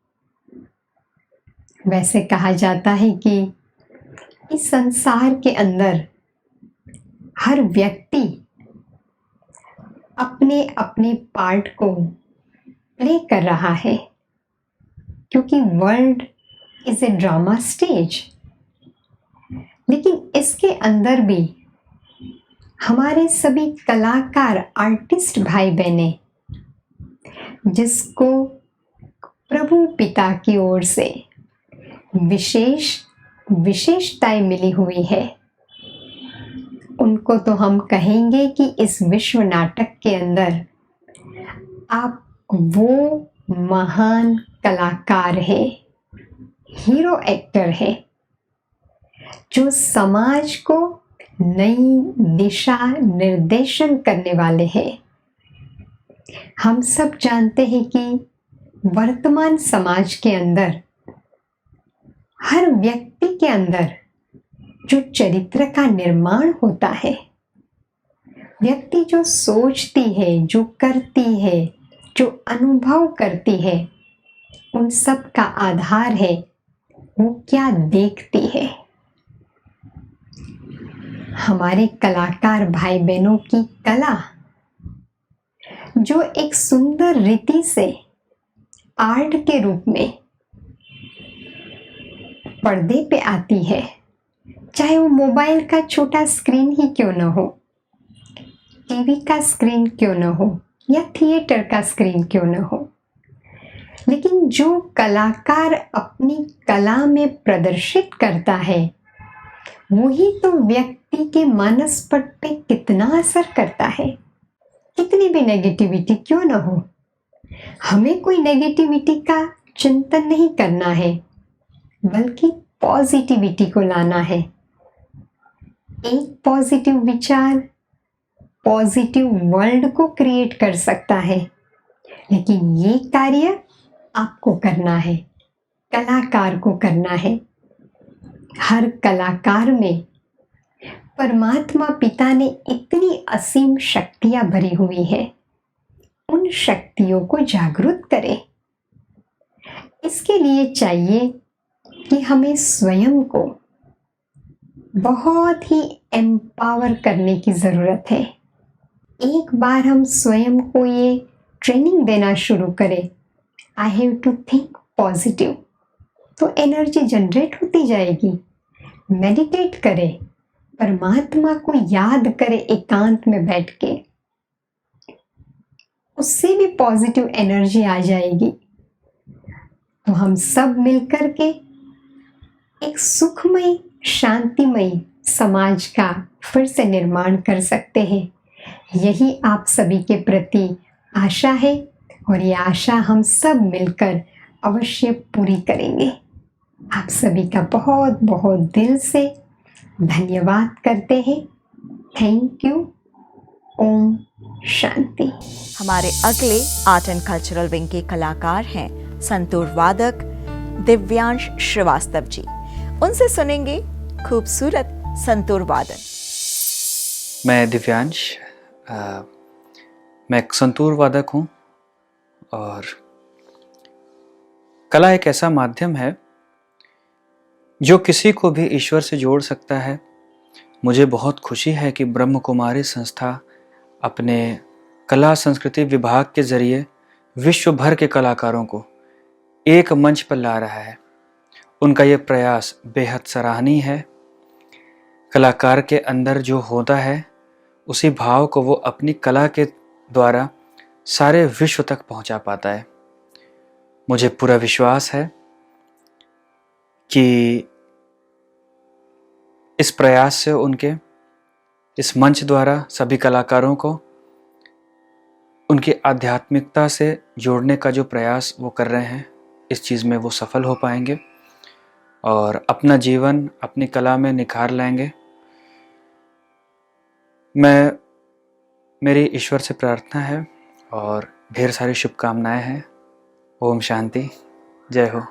वैसे कहा जाता है कि इस संसार के अंदर हर व्यक्ति अपने अपने पार्ट को प्ले कर रहा है, क्योंकि world is a drama stage. लेकिन इसके अंदर भी हमारे सभी कलाकार, आर्टिस्ट भाई बहने, जिसको प्रभु पिता की ओर से विशेषताएं मिली हुई है, उनको तो हम कहेंगे कि इस विश्व नाटक के अंदर आप वो महान कलाकार है, हीरो एक्टर है, जो समाज को नई दिशा निर्देशन करने वाले हैं। हम सब जानते हैं कि वर्तमान समाज के अंदर हर व्यक्ति के अंदर जो चरित्र का निर्माण होता है, व्यक्ति जो सोचती है, जो करती है, जो अनुभव करती है, उन सब का आधार है वो क्या देखती है। हमारे कलाकार भाई बहनों की कला जो एक सुंदर रीति से आर्ट के रूप में पर्दे पे आती है, चाहे वो मोबाइल का छोटा स्क्रीन ही क्यों न हो, टीवी का स्क्रीन क्यों न हो, या थिएटर का स्क्रीन क्यों न हो, लेकिन जो कलाकार अपनी कला में प्रदर्शित करता है, वही तो व्यक्ति के मानस पट पे कितना असर करता है। कितनी भी नेगेटिविटी क्यों न हो, हमें कोई नेगेटिविटी का चिंतन नहीं करना है, बल्कि पॉजिटिविटी को लाना है। एक पॉजिटिव विचार पॉजिटिव वर्ल्ड को क्रिएट कर सकता है, लेकिन ये कार्य आपको करना है, कलाकार को करना है। हर कलाकार में परमात्मा पिता ने इतनी असीम शक्तियां भरी हुई है, उन शक्तियों को जागृत करें। इसके लिए चाहिए कि हमें स्वयं को बहुत ही एम्पावर करने की ज़रूरत है। एक बार हम स्वयं को ये ट्रेनिंग देना शुरू करें, I have to think positive, तो एनर्जी जनरेट होती जाएगी। मेडिटेट करें, परमात्मा को याद करें एकांत में बैठ के, उससे भी पॉजिटिव एनर्जी आ जाएगी। तो हम सब मिलकर के एक सुखमय, शांतिमय समाज का फिर से निर्माण कर सकते हैं। यही आप सभी के प्रति आशा है, और ये आशा हम सब मिलकर अवश्य पूरी करेंगे। आप सभी का बहुत बहुत दिल से धन्यवाद करते हैं। Thank you. ओम शांति। हमारे अगले आर्ट एंड कल्चरल विंग के कलाकार हैं संतूर वादक दिव्यांश श्रीवास्तव जी। उनसे सुनेंगे खूबसूरत संतूर वादन। मैं दिव्यांश, मैं एक संतूर वादक हूँ और कला एक ऐसा माध्यम है जो किसी को भी ईश्वर से जोड़ सकता है। मुझे बहुत खुशी है कि ब्रह्म कुमारी संस्था अपने कला संस्कृति विभाग के जरिए विश्व भर के कलाकारों को एक मंच पर ला रहा है। उनका ये प्रयास बेहद सराहनीय है। कलाकार के अंदर जो होता है उसी भाव को वो अपनी कला के द्वारा सारे विश्व तक पहुंचा पाता है। मुझे पूरा विश्वास है कि इस प्रयास से उनके इस मंच द्वारा सभी कलाकारों को उनकी आध्यात्मिकता से जोड़ने का जो प्रयास वो कर रहे हैं, इस चीज़ में वो सफल हो पाएंगे और अपना जीवन अपनी कला में निखार लाएंगे। मेरी ईश्वर से प्रार्थना है और ढेर सारी शुभकामनाएं हैं। ओम शांति, जय हो।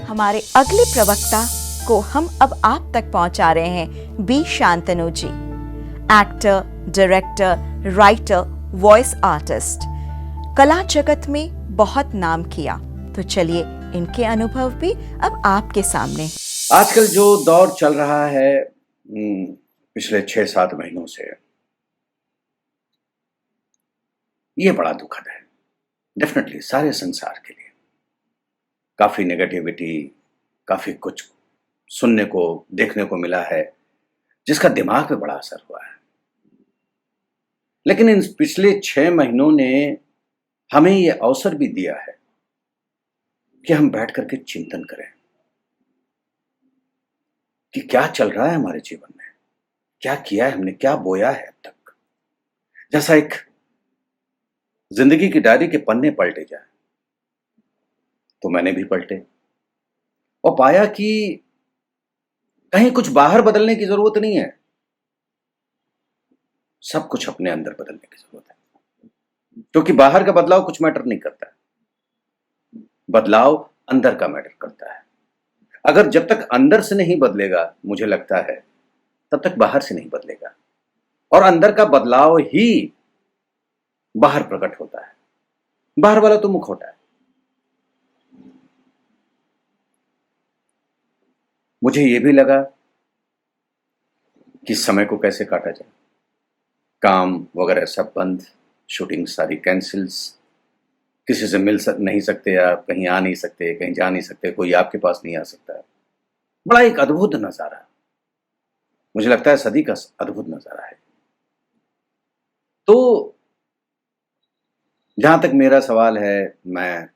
हमारे अगले प्रवक्ता को हम अब आप तक पहुंचा रहे हैं B Shantanu ji, actor, director, writer, voice artist, कला जगत में बहुत नाम किया। तो चलिए इनके अनुभव भी अब आपके सामने। आजकल जो दौर चल रहा है पिछले 6-7 महीनों से, ये बड़ा दुखद है डेफिनेटली सारे संसार के लिए। काफी नेगेटिविटी, काफी कुछ सुनने को देखने को मिला है जिसका दिमाग पे बड़ा असर हुआ है। लेकिन इन पिछले 6 महीनों ने हमें ये अवसर भी दिया है कि हम बैठ करके चिंतन करें कि क्या चल रहा है हमारे जीवन में, क्या किया है हमने, क्या बोया है अब तक। जैसा एक जिंदगी की डायरी के पन्ने पलटे जाए, तो मैंने भी पलटे और पाया कि कहीं कुछ बाहर बदलने की जरूरत नहीं है, सब कुछ अपने अंदर बदलने की जरूरत है। क्योंकि बाहर का बदलाव कुछ मैटर नहीं करता है, बदलाव अंदर का मैटर करता है। अगर जब तक अंदर से नहीं बदलेगा, मुझे लगता है तब तक बाहर से नहीं बदलेगा, और अंदर का बदलाव ही बाहर प्रकट होता है। बाहर वाला तो मुखौटा है। मुझे यह भी लगा कि समय को कैसे काटा जाए। काम वगैरह सब बंद, शूटिंग सारी कैंसिल्स, किसी से मिल नहीं सकते, आप कहीं आ नहीं सकते, कहीं जा नहीं सकते, कोई आपके पास नहीं आ सकता। बड़ा एक अद्भुत नजारा, मुझे लगता है सदी का अद्भुत नजारा है। तो जहां तक मेरा सवाल है, मैं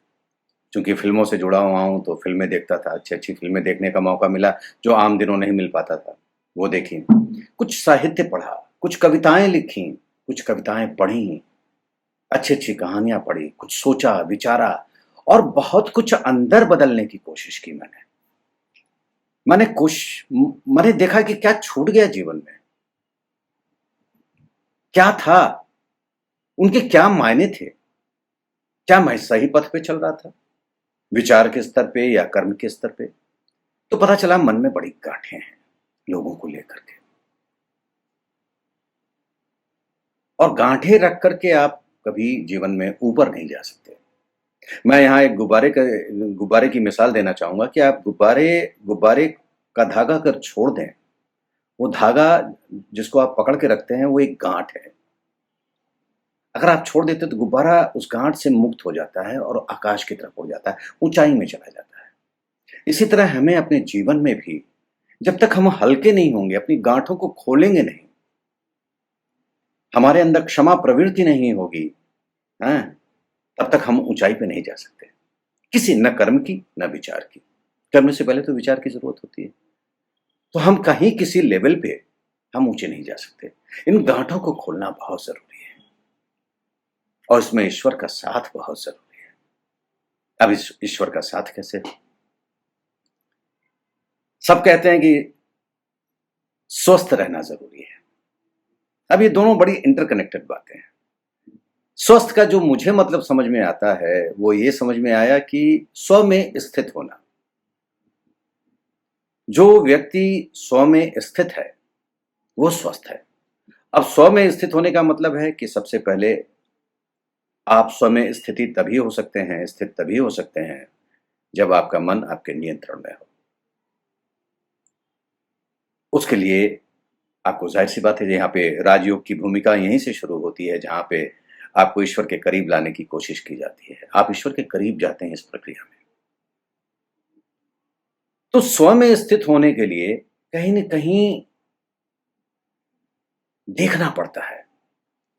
चूंकि फिल्मों से जुड़ा हुआ हूं तो फिल्में देखता था, अच्छी अच्छी फिल्में देखने का मौका मिला जो आम दिनों नहीं मिल पाता था, वो देखी। कुछ साहित्य पढ़ा, कुछ कविताएं लिखी, कुछ कविताएं पढ़ी, अच्छी अच्छी कहानियां पढ़ी, कुछ सोचा विचारा, और बहुत कुछ अंदर बदलने की कोशिश की मैंने देखा कि क्या छूट गया जीवन में, क्या था, उनके क्या मायने थे, क्या मैं सही पथ पे चल रहा था विचार के स्तर पे या कर्म के स्तर पे। तो पता चला मन में बड़ी गांठें हैं लोगों को लेकर के, और गांठें रख करके आप कभी जीवन में ऊपर नहीं जा सकते। मैं यहां एक गुब्बारे की मिसाल देना चाहूंगा कि आप गुब्बारे का धागा अगर छोड़ दें, वो धागा जिसको आप पकड़ के रखते हैं वो एक गांठ है। अगर आप छोड़ देते तो गुब्बारा उस गांठ से मुक्त हो जाता है और आकाश की तरफ उड़ जाता है, ऊंचाई में चला जाता है। इसी तरह हमें अपने जीवन में भी जब तक हम हल्के नहीं होंगे, अपनी गांठों को खोलेंगे नहीं, हमारे अंदर क्षमा प्रवृत्ति नहीं होगी, तब तक हम ऊंचाई पे नहीं जा सकते, किसी न कर्म की न विचार की। कर्म से पहले तो विचार की जरूरत होती है। तो हम कहीं किसी लेवल पे हम ऊंचे नहीं जा सकते। इन गांठों को खोलना बहुत जरूरी है, और इसमें ईश्वर का साथ बहुत जरूरी है। अब इस ईश्वर का साथ कैसे? सब कहते हैं कि स्वस्थ रहना जरूरी है। अब ये दोनों बड़ी इंटरकनेक्टेड बातें हैं। स्वस्थ का जो मुझे मतलब समझ में आता है वो ये समझ में आया कि स्व में स्थित होना। जो व्यक्ति स्व में स्थित है वो स्वस्थ है। अब स्व में स्थित होने का मतलब है कि सबसे पहले आप स्व में स्थित तभी हो सकते हैं जब आपका मन आपके नियंत्रण में हो। उसके लिए आपको जाहिर सी बात है, यहाँ पे राजयोग की भूमिका यहीं से शुरू होती है, जहां पे आपको ईश्वर के करीब लाने की कोशिश की जाती है। आप ईश्वर के करीब जाते हैं इस प्रक्रिया में। तो स्व में स्थित होने के लिए कहीं न कहीं देखना पड़ता है।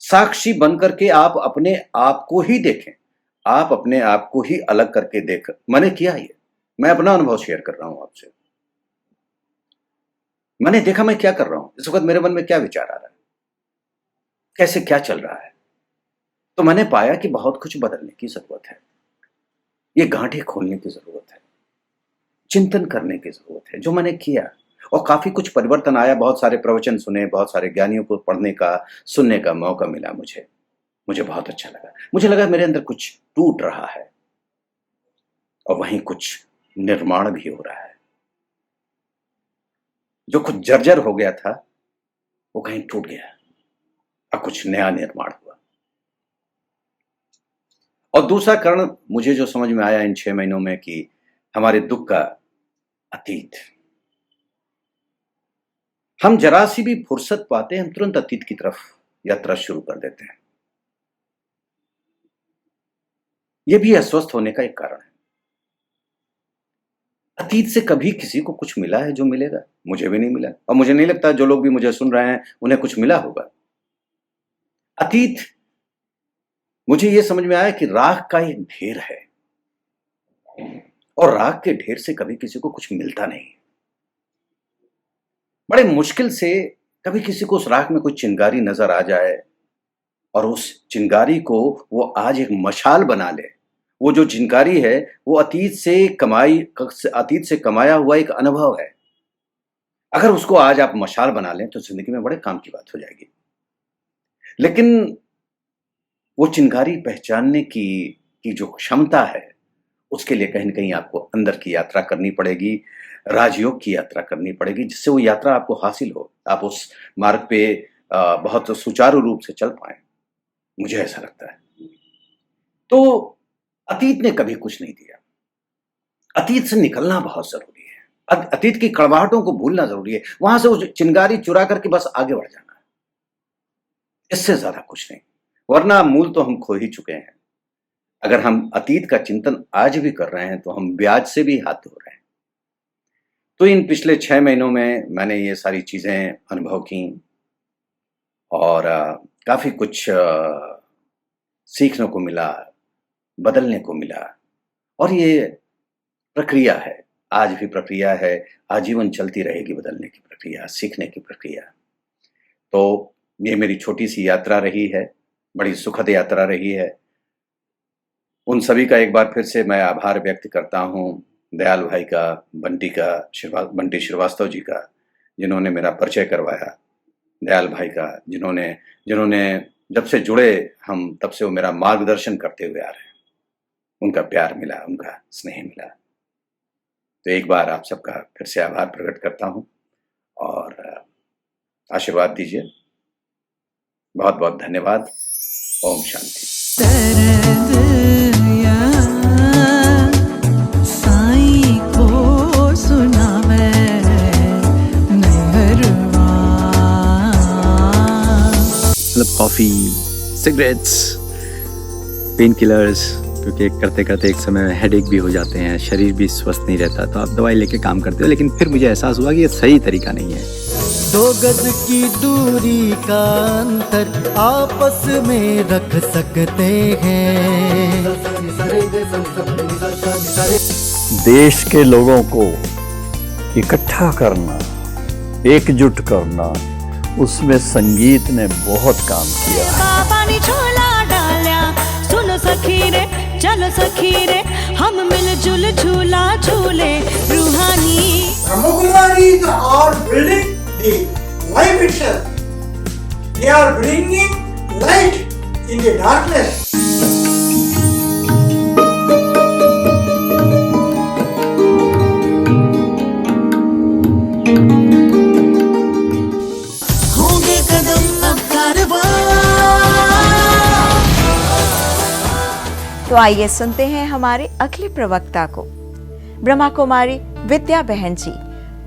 साक्षी बन करके आप अपने आप को ही देखें, आप अपने आप को ही अलग करके देख। मैंने किया ये, मैं अपना अनुभव शेयर कर रहा हूं आपसे। मैंने देखा मैं क्या कर रहा हूं, इस वक्त मेरे मन में क्या विचार आ रहा है, कैसे क्या चल रहा है। तो मैंने पाया कि बहुत कुछ बदलने की जरूरत है, ये गांठें खोलने की जरूरत है, चिंतन करने की जरूरत है। जो मैंने किया और काफी कुछ परिवर्तन आया। बहुत सारे प्रवचन सुने, बहुत सारे ज्ञानियों को पढ़ने का सुनने का मौका मिला। मुझे बहुत अच्छा लगा। मुझे लगा मेरे अंदर कुछ टूट रहा है और वहीं कुछ निर्माण भी हो रहा है। जो कुछ जर्जर हो गया था वो कहीं टूट गया और कुछ नया निर्माण हुआ। और दूसरा कारण मुझे जो समझ में आया इन 6 महीनों में कि हमारे दुख का अतीत, हम जरा सी भी फुर्सत पाते हैं हम तुरंत अतीत की तरफ यात्रा शुरू कर देते हैं। यह भी अस्वस्थ होने का एक कारण है। अतीत से कभी किसी को कुछ मिला है जो मिलेगा? मुझे भी नहीं मिला, और मुझे नहीं लगता जो लोग भी मुझे सुन रहे हैं उन्हें कुछ मिला होगा। अतीत, मुझे यह समझ में आया कि राख का एक ढेर है, और राख के ढेर से कभी किसी को कुछ मिलता नहीं। बड़े मुश्किल से कभी किसी को उस राख में कोई चिंगारी नजर आ जाए और उस चिंगारी को वो आज एक मशाल बना ले। वो जो चिंगारी है वो अतीत से कमाया हुआ एक अनुभव है। अगर उसको आज आप मशाल बना लें तो जिंदगी में बड़े काम की बात हो जाएगी। लेकिन वो चिंगारी पहचानने की जो क्षमता है, उसके लिए कहीं न कहीं आपको अंदर की यात्रा करनी पड़ेगी, राजयोग की यात्रा करनी पड़ेगी, जिससे वो यात्रा आपको हासिल हो, आप उस मार्ग पे बहुत सुचारू रूप से चल पाए। मुझे ऐसा लगता है। तो अतीत ने कभी कुछ नहीं दिया। अतीत से निकलना बहुत जरूरी है। अतीत की कड़वाहटों को भूलना जरूरी है। वहां से वो चिंगारी चुरा करके बस आगे बढ़ जाना है, इससे ज्यादा कुछ नहीं। वरना मूल तो हम खो ही चुके हैं। अगर हम अतीत का चिंतन आज भी कर रहे हैं तो हम ब्याज से भी हाथ धो रहे हैं। तो इन पिछले 6 महीनों में मैंने ये सारी चीजें अनुभव की और काफी कुछ सीखने को मिला, बदलने को मिला। और ये प्रक्रिया है, आज भी प्रक्रिया है, आजीवन चलती रहेगी बदलने की प्रक्रिया, सीखने की प्रक्रिया। तो ये मेरी छोटी सी यात्रा रही है, बड़ी सुखद यात्रा रही है। उन सभी का एक बार फिर से मैं आभार व्यक्त करता हूँ, दयाल भाई का, बंटी श्रीवास्तव जी का, जिन्होंने मेरा परिचय करवाया, दयाल भाई का, जिन्होंने जब से जुड़े हम तब से वो मेरा मार्गदर्शन करते हुए आ रहे हैं। उनका प्यार मिला, उनका स्नेह मिला। तो एक बार आप सबका फिर से आभार प्रकट करता हूँ और आशीर्वाद दीजिए। बहुत बहुत धन्यवाद। ओम शांति। साईं को सुनावे मतलब कॉफ़ी, सिगरेट्स, पेन किलर्स, क्योंकि करते करते एक समय हेडेक भी हो जाते हैं, शरीर भी स्वस्थ नहीं रहता, तो आप दवाई लेके काम करते हो। लेकिन फिर मुझे एहसास हुआ कि ये सही तरीका नहीं है। 2 गज की दूरी का अंतर आपस में रख सकते हैं। देश के लोगों को इकट्ठा करना, एकजुट करना, उसमें संगीत ने बहुत काम किया है। बाबा ने झोला डालिया, सुनो सखी रे, चलो सखी रे, हम मिलजुल झूला झूले रूहानी। Brahmakumaris are building the life itself. They are bringing light in the darkness. होंगे कदम अब कारवां। तो आइए सुनते हैं हमारे अगले प्रवक्ता को। ब्रह्मा कुमारी विद्या बहन जी,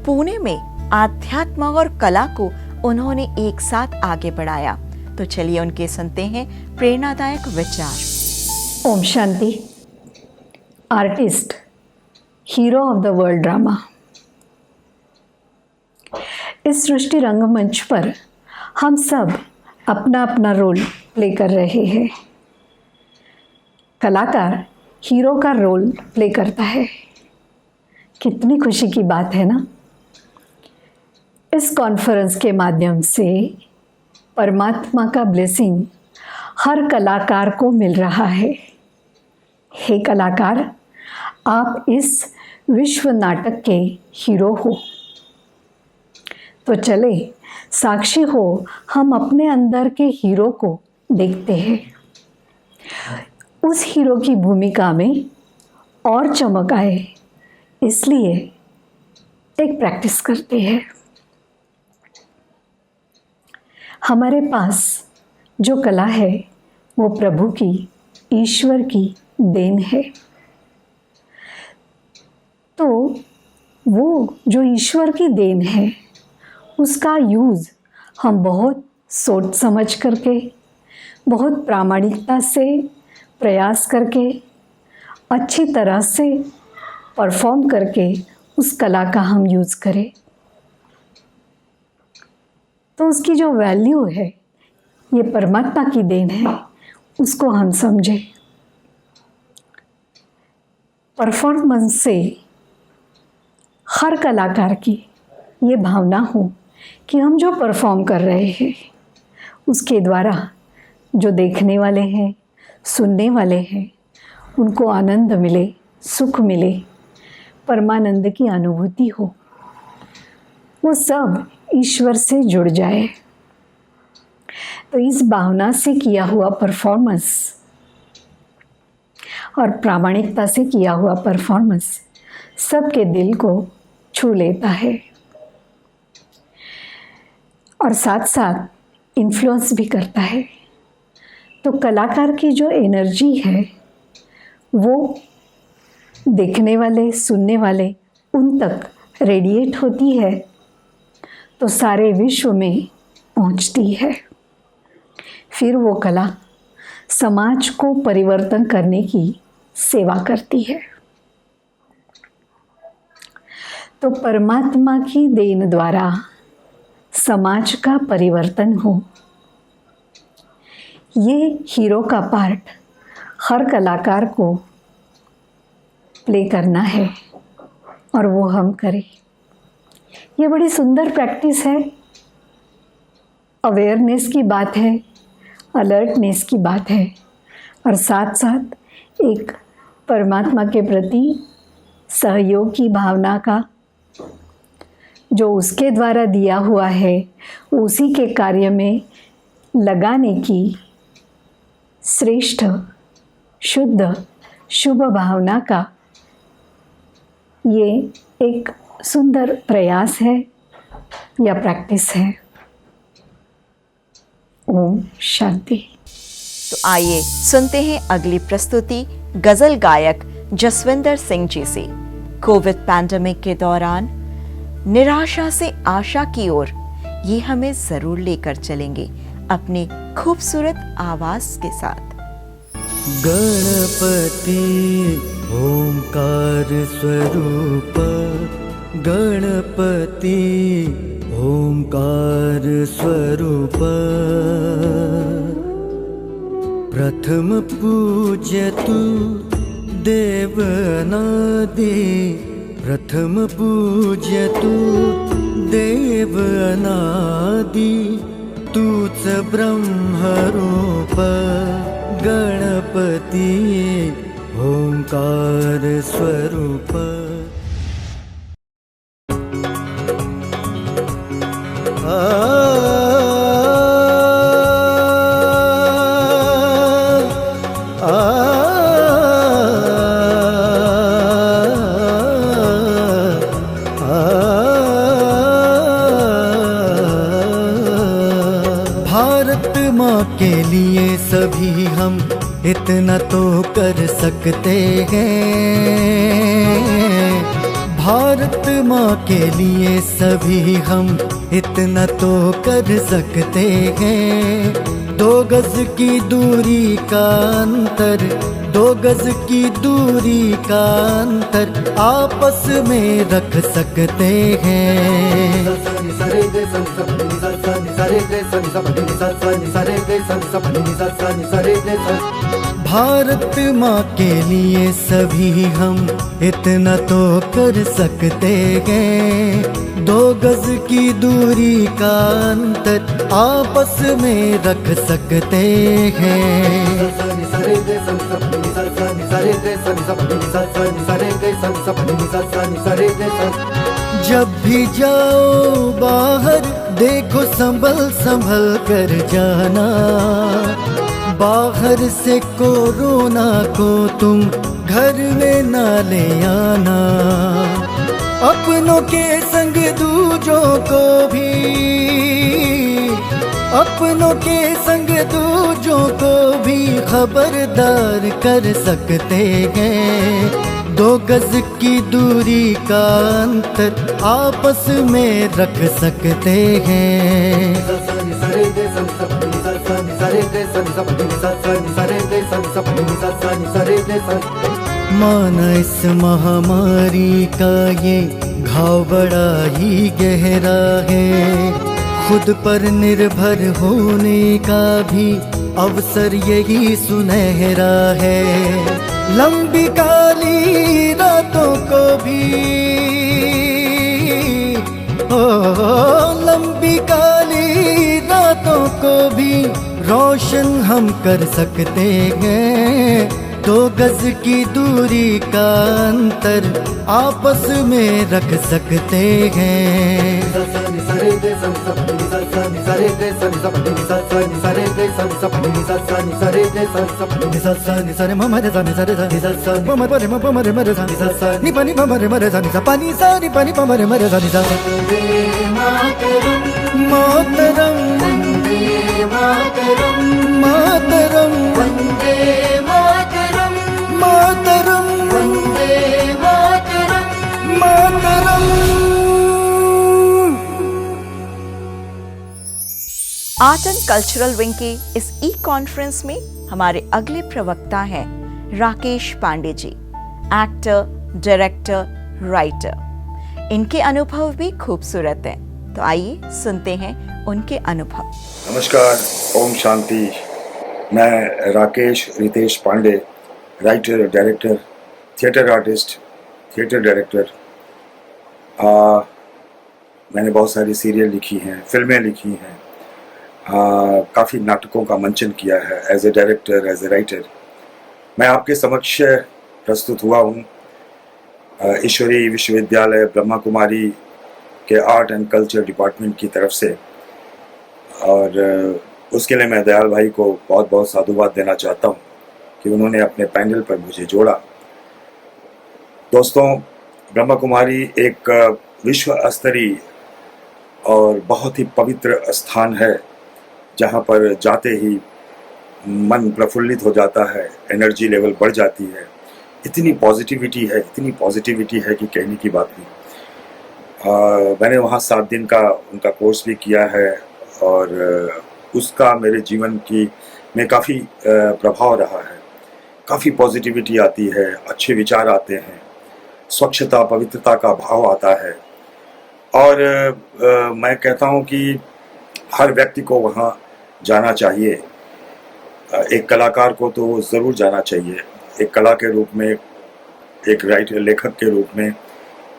पुणे में आध्यात्म और कला को उन्होंने एक साथ आगे बढ़ाया। तो चलिए उनके सुनते हैं प्रेरणादायक विचार। ओम शांति। Artist, hero of the world drama. इस सृष्टि रंगमंच पर हम सब अपना अपना रोल प्ले कर रहे हैं। कलाकार हीरो का रोल प्ले करता है। कितनी खुशी की बात है ना। इस कॉन्फ्रेंस के माध्यम से परमात्मा का ब्लेसिंग हर कलाकार को मिल रहा है। हे कलाकार, आप इस विश्व नाटक के हीरो हो। तो चले साक्षी हो, हम अपने अंदर के हीरो को देखते हैं। उस हीरो की भूमिका में और चमक आए, इसलिए एक प्रैक्टिस करते हैं। हमारे पास जो कला है वो प्रभु की, ईश्वर की देन है। तो वो जो ईश्वर की देन है उसका यूज़ हम बहुत सोच समझ करके, बहुत प्रामाणिकता से प्रयास करके, अच्छी तरह से परफॉर्म करके उस कला का हम यूज़ करें तो उसकी जो वैल्यू है, ये परमात्मा की देन है, उसको हम समझें। परफॉर्मेंस से हर कलाकार की ये भावना हो कि हम जो परफॉर्म कर रहे हैं उसके द्वारा जो देखने वाले हैं, सुनने वाले हैं, उनको आनंद मिले, सुख मिले, परमानंद की अनुभूति हो, वो सब ईश्वर से जुड़ जाए। तो इस भावना से किया हुआ परफॉर्मेंस और प्रामाणिकता से किया हुआ परफॉर्मेंस सबके दिल को छू लेता है और साथ साथ इन्फ्लुएंस भी करता है। तो कलाकार की जो एनर्जी है वो देखने वाले, सुनने वाले उन तक रेडिएट होती है तो सारे विश्व में पहुंचती है। फिर वो कला समाज को परिवर्तन करने की सेवा करती है। तो परमात्मा की देन द्वारा समाज का परिवर्तन हो, ये हीरो का पार्ट हर कलाकार को प्ले करना है और वो हम करें। ये बड़ी सुंदर प्रैक्टिस है, अवेयरनेस की बात है, अलर्टनेस की बात है और साथ साथ एक परमात्मा के प्रति सहयोग की भावना का जो उसके द्वारा दिया हुआ है उसी के कार्य में लगाने की श्रेष्ठ, शुद्ध, शुभ भावना का ये एक सुंदर प्रयास है या प्रैक्टिस है। ओम शांति। तो आइए सुनते हैं अगली प्रस्तुति गजल गायक जसविंदर सिंह जी से। कोविड पैंडेमिक के दौरान निराशा से आशा की ओर ये हमें जरूर लेकर चलेंगे अपने खूबसूरत आवाज के साथ। गणपति ओंकार स्वरूप, गणपति ओंकार स्वरूप, प्रथम पूज्य तू देव अनादि, प्रथम पूज्य तू देव अनादि, तूच ब्रह्मरूप गणपति ओंकार स्वरूप। भारत माँ के लिए सभी हम इतना तो कर सकते हैं, भारत माँ के लिए सभी हम इतना तो कर सकते हैं। 2 गज की दूरी का अंतर, 2 गज की दूरी का अंतर आपस में रख सकते हैं। भारत माँ के लिए सभी हम इतना तो कर सकते हैं। 2 गज की दूरी का अंतर आपस में रख सकते हैं। जब भी जाओ बाहर देखो संभल संभल कर जाना, बाहर से कोरोना को तुम घर में ना ले आना। अपनों के संग दूजों को भी अपनों के संग दूजों को भी खबरदार कर सकते हैं। 2 गज की दूरी का अंतर आपस में रख सकते हैं। माना इस महामारी का ये घाव बड़ा ही गहरा है, खुद पर निर्भर होने का भी अवसर यही सुनहरा है। लंबी काली रातों को भी लंबी काली रातों को भी रोशन हम कर सकते हैं। 2 गज की दूरी का अंतर आपस में रख सकते हैं। मातरम मातरम वंदे मातरम मातरम वंदे मातरम मातरम। आर्ट एंड कल्चरल विंग के इस ई कॉन्फ्रेंस में हमारे अगले प्रवक्ता हैं Rakesh Pandey ji, actor, director, writer. इनके अनुभव भी खूबसूरत हैं, तो आइए सुनते हैं उनके अनुभव। नमस्कार, ओम शांति। मैं Rakesh Ritesh Pandey, writer, director, theatre artist, theatre director. मैंने बहुत सारी सीरियल लिखी हैं, फिल्में लिखी हैं, काफ़ी नाटकों का मंचन किया है as a director, as a writer. मैं आपके समक्ष प्रस्तुत हुआ हूँ ईश्वरी विश्वविद्यालय ब्रह्मा कुमारी के आर्ट एंड कल्चर डिपार्टमेंट की तरफ से, और उसके लिए मैं दयाल भाई को बहुत बहुत साधुवाद देना चाहता हूँ कि उन्होंने अपने पैनल पर मुझे जोड़ा। दोस्तों, ब्रह्मा कुमारी एक विश्व स्तरीय और बहुत ही पवित्र स्थान है, जहाँ पर जाते ही मन प्रफुल्लित हो जाता है, एनर्जी लेवल बढ़ जाती है। इतनी पॉजिटिविटी है कि कहने की बात नहीं। मैंने वहाँ 7 दिन का उनका कोर्स भी किया है, और उसका मेरे जीवन में काफ़ी प्रभाव रहा है। काफ़ी पॉजिटिविटी आती है, अच्छे विचार आते हैं, स्वच्छता, पवित्रता का भाव आता है। और मैं कहता हूँ कि हर व्यक्ति को वहाँ जाना चाहिए। एक कलाकार को तो ज़रूर जाना चाहिए। एक कला के रूप में, एक राइटर, लेखक के रूप में,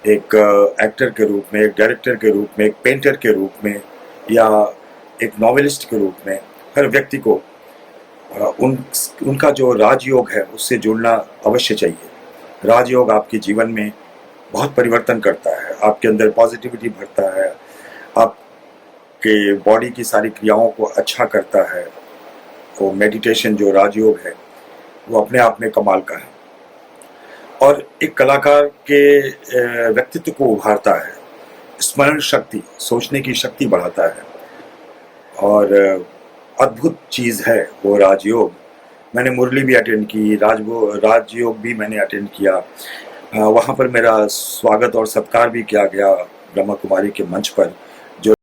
एक एक्टर के रूप में, एक डायरेक्टर के रूप में, एक पेंटर के रूप में, या एक नॉवेलिस्ट के रूप में, हर व्यक्ति को उनका जो राजयोग है उससे जुड़ना अवश्य चाहिए। राजयोग आपके जीवन में बहुत परिवर्तन करता है, आपके अंदर पॉजिटिविटी भरता है, आपके बॉडी की सारी क्रियाओं को अच्छा करता है। वो मेडिटेशन जो राजयोग है वो अपने आप में कमाल का है, और एक कलाकार के व्यक्तित्व को उभारता है, स्मरण शक्ति, सोचने की शक्ति बढ़ाता है, और अद्भुत चीज़ है वो राजयोग। मैंने मुरली भी अटेंड की, राजयोग भी मैंने अटेंड किया। वहाँ पर मेरा स्वागत और सत्कार भी किया गया ब्रह्मा कुमारी के मंच पर। जो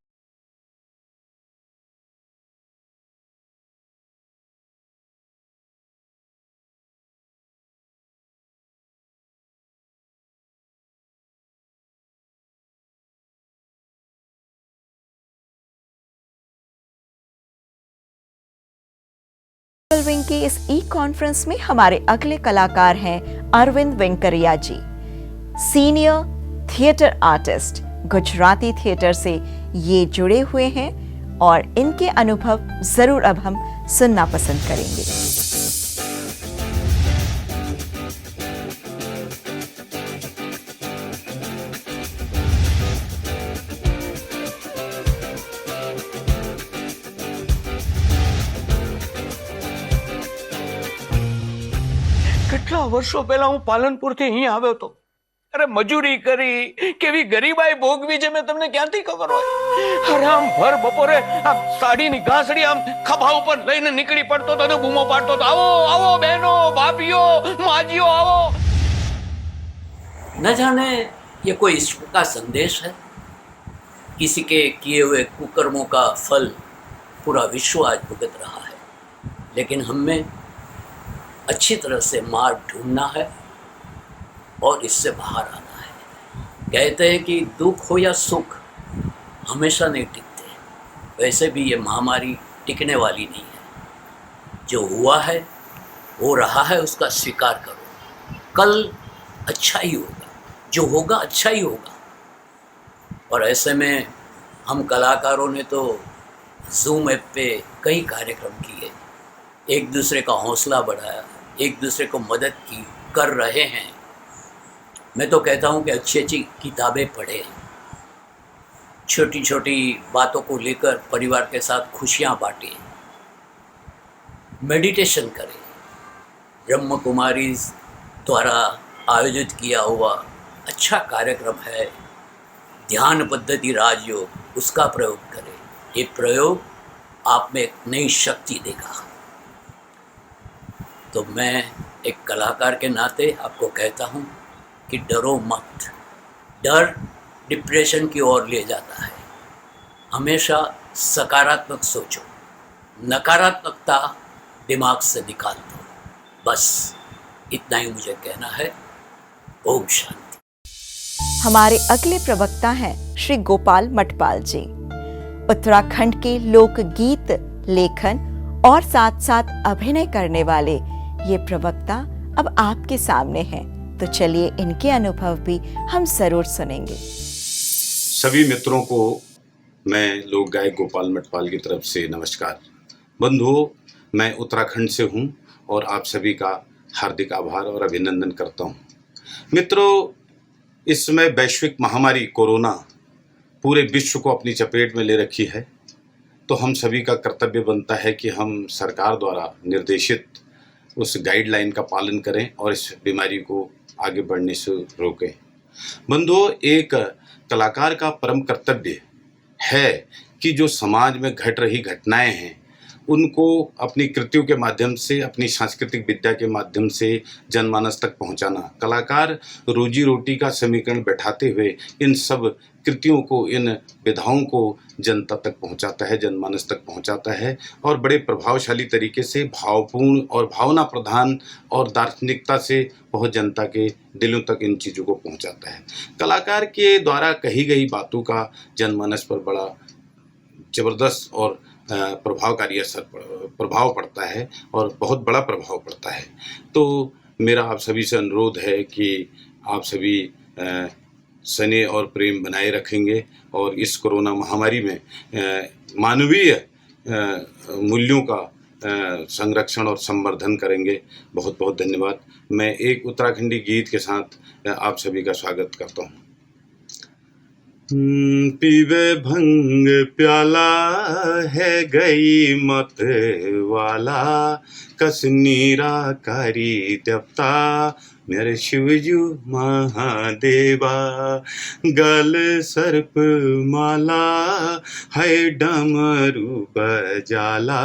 विंग की इस ई कॉन्फ्रेंस में हमारे अगले कलाकार हैं Arvind Venkariya ji, senior theatre artist, Gujarati theatre से ये जुड़े हुए हैं, और इनके अनुभव जरूर अब हम सुनना पसंद करेंगे। કેટલા વર્ષો પહેલા હું પાલનપુરથી અહીં આવ્યો હતો, અરે મજૂરી કરી કેવી ગરીબાઈ ભોગવી છે મેં તમને ક્યાંથી ખબર હોય? અરે આમ ભર બપોરે આમ સાડીની ઘાસડી આમ ખભા ઉપર લઈને નીકળી પડતો તો બૂમો પાડતો તો, આવો આવો બહેનો ભાભીઓ માજીઓ આવો. न जाने ये कोई ईश्वर का संदेश है, किसी के किए हुए कुकर्मों का फल पूरा विश्व आज भुगत रहा है, लेकिन हमें अच्छी तरह से मार्ग ढूंढना है और इससे बाहर आना है. कहते हैं कि दुख हो या सुख हमेशा नहीं टिकते, वैसे भी ये महामारी टिकने वाली नहीं है. जो हुआ है हो रहा है, उसका स्वीकार करो. कल अच्छा ही होगा, जो होगा अच्छा ही होगा. और ऐसे में हम कलाकारों ने तो जूम ऐप पे कई कार्यक्रम किए, एक दूसरे का हौसला बढ़ाया, एक दूसरे को मदद की कर रहे हैं. मैं तो कहता हूँ कि अच्छी अच्छी किताबें पढ़ें, छोटी छोटी बातों को लेकर परिवार के साथ खुशियाँ बांटें, मेडिटेशन करें. ब्रह्म कुमारी द्वारा आयोजित किया हुआ अच्छा कार्यक्रम है ध्यान पद्धति राजयोग, उसका प्रयोग करें. ये प्रयोग आप में एक नई शक्ति देगा. तो मैं एक कलाकार के नाते आपको कहता हूँ कि डरो मत. डर डिप्रेशन की ओर ले जाता है. हमेशा सकारात्मक सोचो, नकारात्मकता दिमाग से निकाल दो. बस इतना ही मुझे कहना है. ओम शांति. हमारे अगले प्रवक्ता हैं श्री गोपाल मटपाल जी. उत्तराखंड के लोकगीत लेखन और साथ साथ अभिनय करने वाले ये प्रवक्ता अब आपके सामने हैं, तो चलिए इनके अनुभव भी हम जरूर सुनेंगे. सभी मित्रों को मैं लोक गायक गोपाल मटपाल की तरफ से नमस्कार. बंधुओं, मैं उत्तराखंड से हूं और आप सभी का हार्दिक आभार और अभिनंदन करता हूं. मित्रों, इस समय वैश्विक महामारी कोरोना पूरे विश्व को अपनी चपेट में ले रखी है, तो हम सभी का कर्तव्य बनता है कि हम सरकार द्वारा निर्देशित उस गाइडलाइन का पालन करें और इस बीमारी को आगे बढ़ने से रोकें. बंधुओं, एक कलाकार का परम कर्तव्य है कि जो समाज में घट रही घटनाएं हैं उनको अपनी कृतियों के माध्यम से, अपनी सांस्कृतिक विद्या के माध्यम से जनमानस तक पहुंचाना. कलाकार रोजी रोटी का समीकरण बैठाते हुए इन सब कृतियों को, इन विधाओं को जनता तक पहुंचाता है, जनमानस तक पहुंचाता है और बड़े प्रभावशाली तरीके से भावपूर्ण और भावना प्रधान और दार्शनिकता से बहुत जनता के दिलों तक इन चीज़ों को पहुंचाता है. कलाकार के द्वारा कही गई बातों का जनमानस पर बड़ा ज़बरदस्त और प्रभावकारी प्रभाव पड़ता है और बहुत बड़ा प्रभाव पड़ता है. तो मेरा आप सभी से अनुरोध है कि आप सभी स्नेह और प्रेम बनाए रखेंगे और इस कोरोना महामारी में मानवीय मूल्यों का संरक्षण और संवर्धन करेंगे. बहुत बहुत धन्यवाद. मैं एक उत्तराखंडी गीत के साथ आप सभी का स्वागत करता हूँ. पीवे भंग प्याला है गई मत वाला, कस नीरा कारी देवता मेरे शिवजू महादेवा. गल सर्प माला है डमरू बजाला,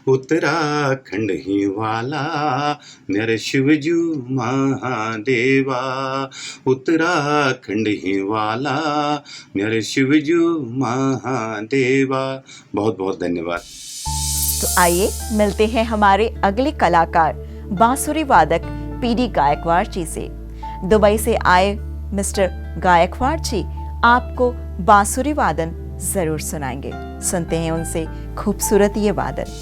उत्तराखंड ही वाला मेरे शिवजू महादेवा. उत्तराखंड ही वाला मेरे शिवजू महादेवा. बहुत बहुत धन्यवाद. तो आइए मिलते हैं हमारे अगले कलाकार बांसुरी वादक पीडी गायकवाड़ जी से. दुबई से आए मिस्टर गायकवाड़ जी आपको बांसुरी वादन जरूर सुनाएंगे. सुनते हैं उनसे खूबसूरत ये वादन.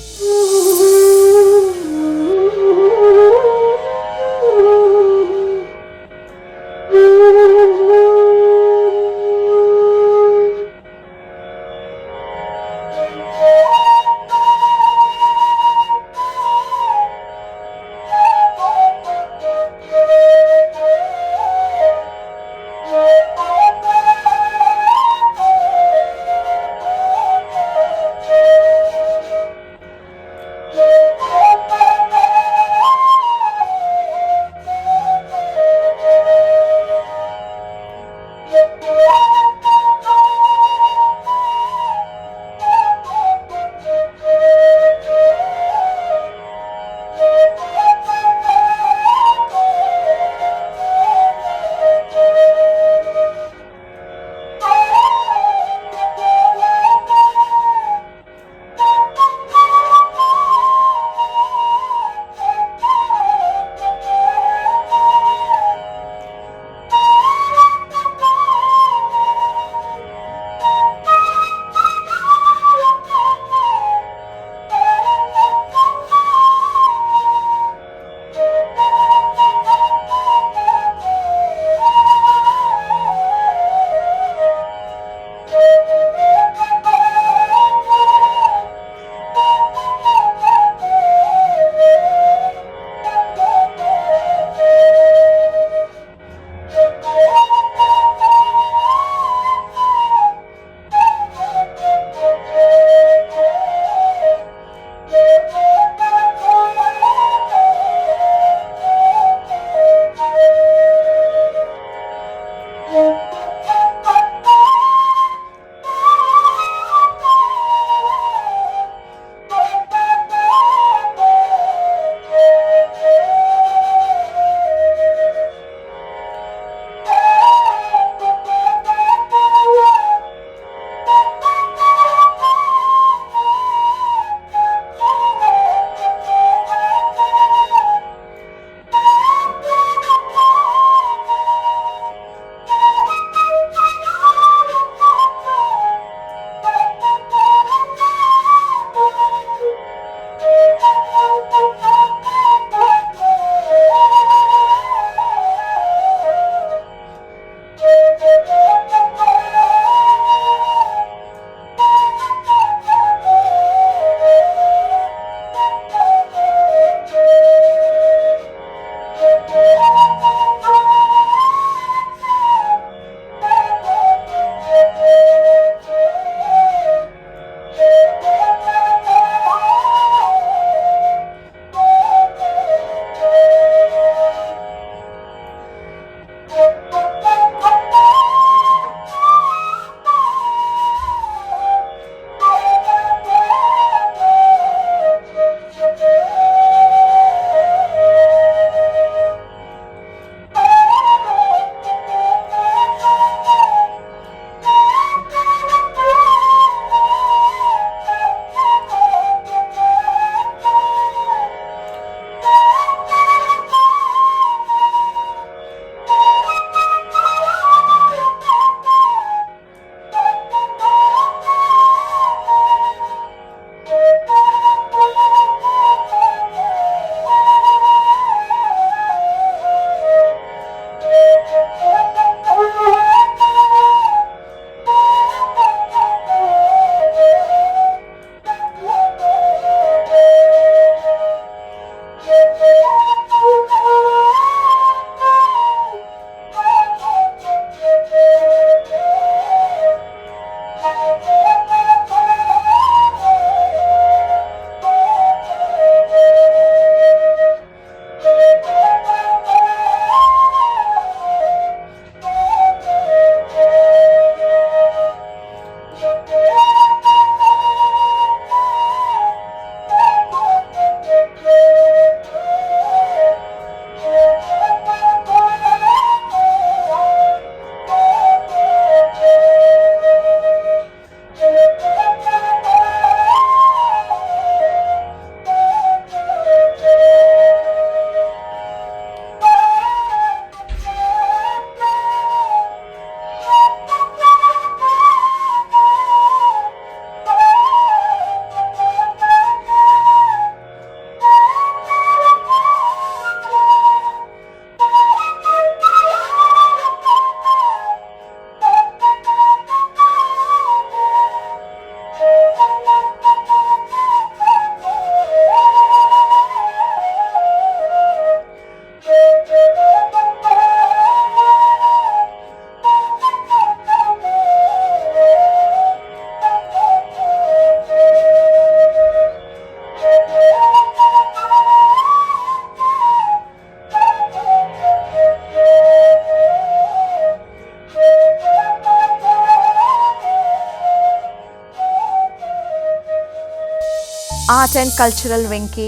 आर्ट एंड कल्चरल विंग के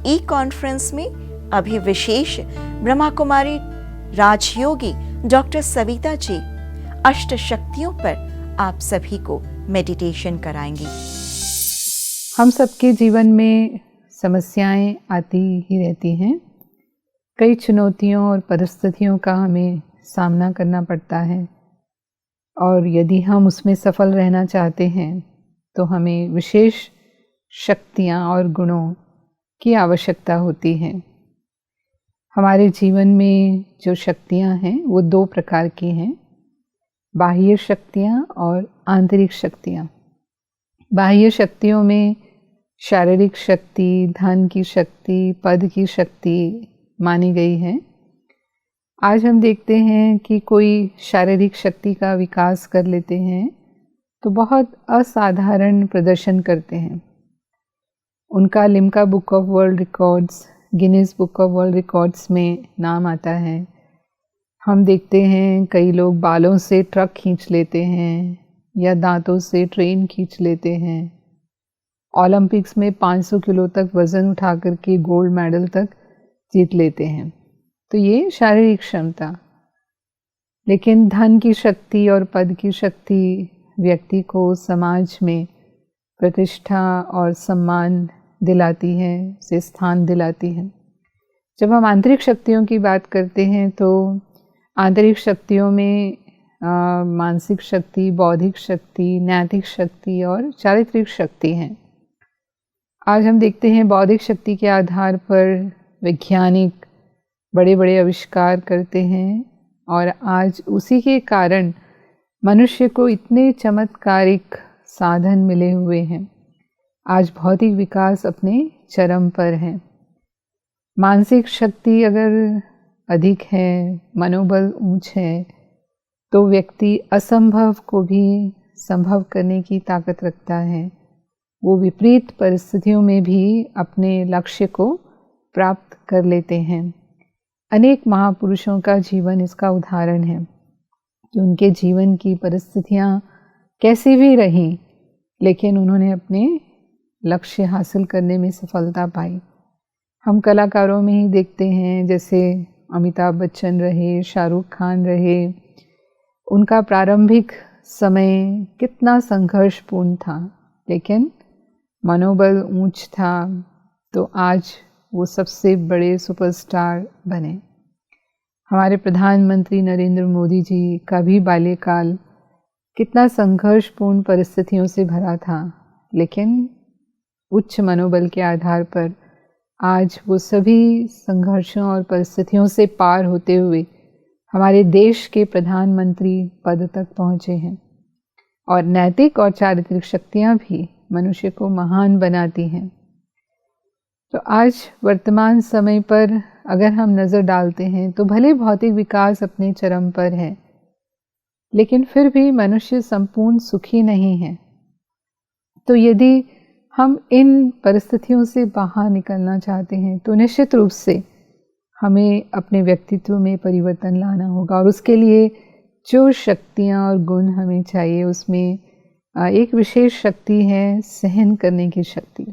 ई कॉन्फ्रेंस में अभी विशेष ब्रह्मा कुमारी राजयोगी डॉक्टर सविता जी अष्ट शक्तियों पर आप सभी को मेडिटेशन कराएंगी। हम सबके जीवन में समस्याएं आती ही रहती हैं। कई चुनौतियों और परिस्थितियों का हमें सामना करना पड़ता है और यदि हम उसमें सफल रहना चाहते हैं तो हमें विशेष शक्तियाँ और गुणों की आवश्यकता होती है। हमारे जीवन में जो शक्तियाँ हैं वो दो प्रकार की हैं, बाह्य शक्तियाँ और आंतरिक शक्तियाँ। बाह्य शक्तियों में शारीरिक शक्ति, धन की शक्ति, पद की शक्ति मानी गई है। आज हम देखते हैं कि कोई शारीरिक शक्ति का विकास कर लेते हैं तो बहुत असाधारण प्रदर्शन करते हैं। उनका Limca book of world records, Guinness book of world records में नाम आता है। हम देखते हैं कई लोग बालों से ट्रक खींच लेते हैं या दांतों से ट्रेन खींच लेते हैं। ओलंपिक्स में 500 किलो तक वज़न उठा करके गोल्ड मेडल तक जीत लेते हैं। तो ये शारीरिक क्षमता। लेकिन धन की शक्ति और पद की शक्ति व्यक्ति को समाज में प्रतिष्ठा और सम्मान दिलाती है, उसे स्थान दिलाती है। जब हम आंतरिक शक्तियों की बात करते हैं तो आंतरिक शक्तियों में मानसिक शक्ति, बौद्धिक शक्ति, नैतिक शक्ति और चारित्रिक शक्ति हैं। आज हम देखते हैं बौद्धिक शक्ति के आधार पर वैज्ञानिक बड़े बड़े आविष्कार करते हैं और आज उसी के कारण मनुष्य को इतने चमत्कारिक साधन मिले हुए हैं। आज भौतिक विकास अपने चरम पर है। मानसिक शक्ति अगर अधिक है, मनोबल ऊंच है, तो व्यक्ति असंभव को भी संभव करने की ताकत रखता है। वो विपरीत परिस्थितियों में भी अपने लक्ष्य को प्राप्त कर लेते हैं। अनेक महापुरुषों का जीवन इसका उदाहरण है कि उनके जीवन की परिस्थितियाँ कैसी भी रहीं, लेकिन उन्होंने अपने लक्ष्य हासिल करने में सफलता पाई। हम कलाकारों में ही देखते हैं, जैसे अमिताभ बच्चन रहे, शाहरुख खान रहे, उनका प्रारंभिक समय कितना संघर्षपूर्ण था, लेकिन मनोबल ऊंच था, तो आज वो सबसे बड़े सुपरस्टार बने। हमारे प्रधानमंत्री नरेंद्र मोदी जी का भी बाल्यकाल कितना संघर्षपूर्ण परिस्थितियों से भरा था, लेकिन उच्च मनोबल के आधार पर आज वो सभी संघर्षों और परिस्थितियों से पार होते हुए हमारे देश के प्रधानमंत्री पद तक पहुँचे हैं। और नैतिक और चारित्रिक शक्तियाँ भी मनुष्य को महान बनाती हैं। तो आज वर्तमान समय पर अगर हम नज़र डालते हैं तो भले भौतिक विकास अपने चरम पर है, लेकिन फिर भी मनुष्य संपूर्ण सुखी नहीं है। तो यदि हम इन परिस्थितियों से बाहर निकलना चाहते हैं तो निश्चित रूप से हमें अपने व्यक्तित्व में परिवर्तन लाना होगा। और उसके लिए जो शक्तियाँ और गुण हमें चाहिए, उसमें एक विशेष शक्ति है सहन करने की शक्ति।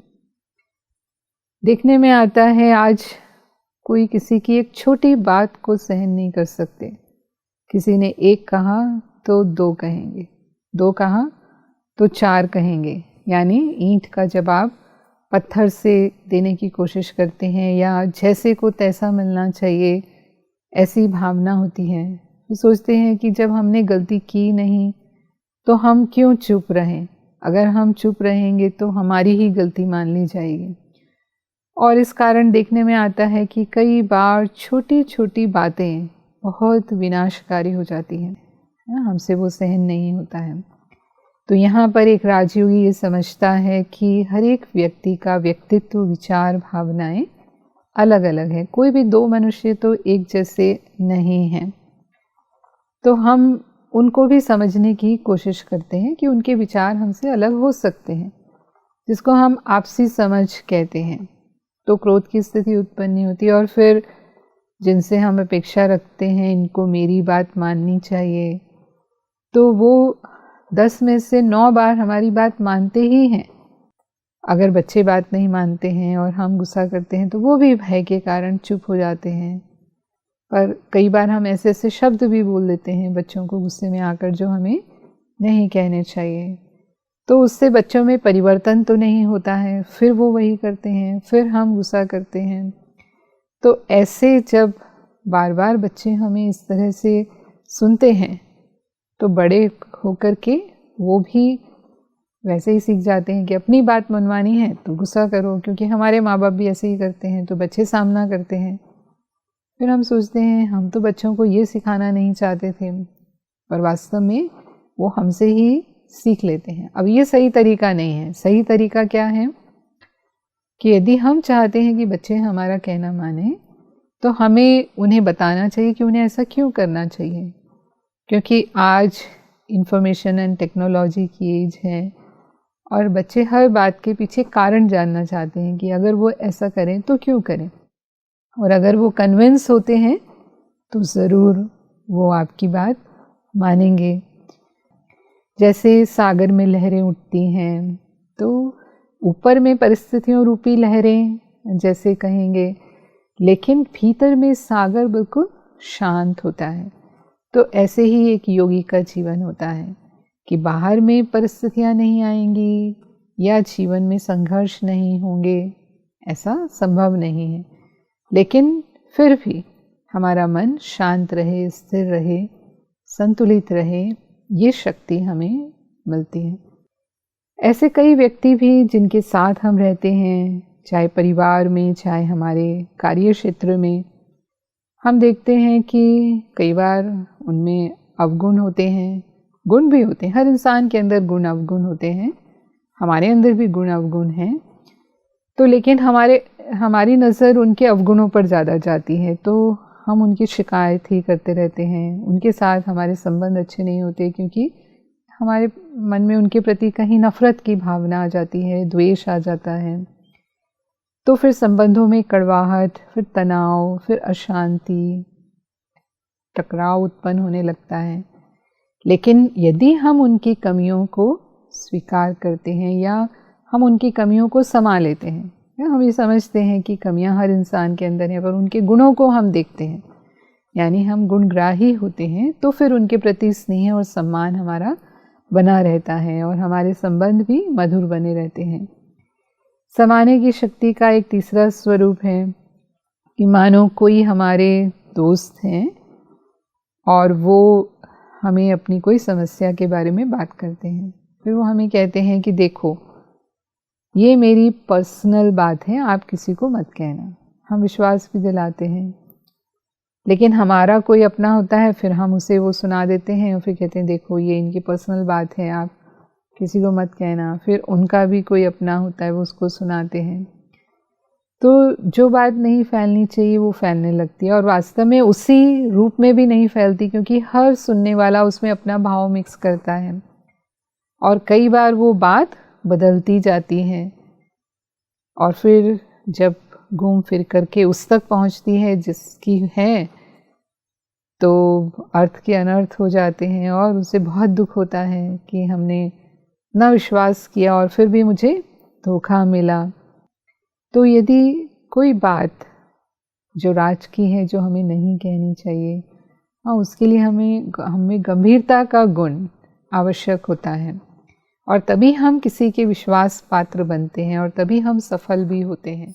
देखने में आता है आज कोई किसी की एक छोटी बात को सहन नहीं कर सकते। किसी ने एक कहा तो दो कहेंगे, दो कहा तो चार कहेंगे, यानी ईंट का जवाब पत्थर से देने की कोशिश करते हैं, या जैसे को तैसा मिलना चाहिए, ऐसी भावना होती है। वो सोचते हैं कि जब हमने गलती की नहीं तो हम क्यों चुप रहें, अगर हम चुप रहेंगे तो हमारी ही गलती मान ली जाएगी। और इस कारण देखने में आता है कि कई बार छोटी छोटी बातें बहुत विनाशकारी हो जाती हैं, हमसे वो सहन नहीं होता है। तो यहाँ पर एक राजयोगी ये समझता है कि हर एक व्यक्ति का व्यक्तित्व, विचार, भावनाएं अलग अलग है। कोई भी दो मनुष्य तो एक जैसे नहीं हैं। तो हम उनको भी समझने की कोशिश करते हैं कि उनके विचार हमसे अलग हो सकते हैं, जिसको हम आपसी समझ कहते हैं। तो क्रोध की स्थिति उत्पन्न नहीं होती, और फिर जिनसे हम अपेक्षा रखते हैं इनको मेरी बात माननी चाहिए, तो वो 10 में से 9 बार हमारी बात मानते ही हैं। अगर बच्चे बात नहीं मानते हैं और हम गुस्सा करते हैं तो वो भी भय के कारण चुप हो जाते हैं। पर कई बार हम ऐसे ऐसे शब्द भी बोल देते हैं बच्चों को गुस्से में आकर जो हमें नहीं कहने चाहिए। तो उससे बच्चों में परिवर्तन तो नहीं होता है, फिर वो वही करते हैं, फिर हम गुस्सा करते हैं। तो ऐसे जब बार बार बच्चे हमें इस तरह से सुनते हैं तो बड़े होकर के वो भी वैसे ही सीख जाते हैं कि अपनी बात मनवानी है तो गुस्सा करो, क्योंकि हमारे माँ बाप भी ऐसे ही करते हैं तो बच्चे सामना करते हैं। फिर हम सोचते हैं हम तो बच्चों को ये सिखाना नहीं चाहते थे, पर वास्तव में वो हमसे ही सीख लेते हैं। अब ये सही तरीका नहीं है। सही तरीका क्या है कि यदि हम चाहते हैं कि बच्चे हमारा कहना माने तो हमें उन्हें बताना चाहिए कि उन्हें ऐसा क्यों करना चाहिए, क्योंकि आज इंफॉर्मेशन एंड टेक्नोलॉजी की एज है और बच्चे हर बात के पीछे कारण जानना चाहते हैं कि अगर वो ऐसा करें तो क्यों करें, और अगर वो कन्विंस होते हैं तो ज़रूर वो आपकी बात मानेंगे। जैसे सागर में लहरें उठती हैं तो ऊपर में परिस्थितियों रूपी लहरें जैसे कहेंगे, लेकिन भीतर में सागर बिल्कुल शांत होता है। तो ऐसे ही एक योगी का जीवन होता है कि बाहर में परिस्थितियां नहीं आएंगी या जीवन में संघर्ष नहीं होंगे, ऐसा संभव नहीं है। लेकिन फिर भी हमारा मन शांत रहे, स्थिर रहे, संतुलित रहे, ये शक्ति हमें मिलती है। ऐसे कई व्यक्ति भी जिनके साथ हम रहते हैं, चाहे परिवार में चाहे हमारे कार्य क्षेत्र में, हम देखते हैं कि कई बार उनमें अवगुण होते हैं, गुण भी होते हैं। हर इंसान के अंदर गुण अवगुण होते हैं, हमारे अंदर भी गुण अवगुण हैं। तो लेकिन हमारी नज़र उनके अवगुणों पर ज़्यादा जाती है, तो हम उनकी शिकायत ही करते रहते हैं। उनके साथ हमारे संबंध अच्छे नहीं होते क्योंकि हमारे मन में उनके प्रति कहीं नफ़रत की भावना आ जाती है, द्वेष आ जाता है। तो फिर संबंधों में कड़वाहट, फिर तनाव, फिर अशांति, टकराव उत्पन्न होने लगता है। लेकिन यदि हम उनकी कमियों को स्वीकार करते हैं या हम उनकी कमियों को समा लेते हैं, हम ये समझते हैं कि कमियां हर इंसान के अंदर हैं, पर उनके गुणों को हम देखते हैं, यानी हम गुणग्राही होते हैं, तो फिर उनके प्रति स्नेह और सम्मान हमारा बना रहता है और हमारे संबंध भी मधुर बने रहते हैं। समाने की शक्ति का एक तीसरा स्वरूप है कि मानो कोई हमारे दोस्त हैं और वो हमें अपनी कोई समस्या के बारे में बात करते हैं। फिर वो हमें कहते हैं कि देखो ये मेरी पर्सनल बात है, आप किसी को मत कहना। हम विश्वास भी दिलाते हैं, लेकिन हमारा कोई अपना होता है, फिर हम उसे वो सुना देते हैं और फिर कहते हैं देखो ये इनकी पर्सनल बात है, आप किसी को मत कहना। फिर उनका भी कोई अपना होता है, वो उसको सुनाते हैं। तो जो बात नहीं फैलनी चाहिए वो फैलने लगती है और वास्तव में उसी रूप में भी नहीं फैलती, क्योंकि हर सुनने वाला उसमें अपना भाव मिक्स करता है और कई बार वो बात बदलती जाती है और फिर जब घूम फिर करके उस तक पहुंचती है जिसकी है, तो अर्थ के अनर्थ हो जाते हैं और उसे बहुत दुख होता है कि हमने ना विश्वास किया और फिर भी मुझे धोखा मिला। तो यदि कोई बात जो राज की है, जो हमें नहीं कहनी चाहिए, हाँ, उसके लिए हमें गंभीरता का गुण आवश्यक होता है और तभी हम किसी के विश्वास पात्र बनते हैं और तभी हम सफल भी होते हैं।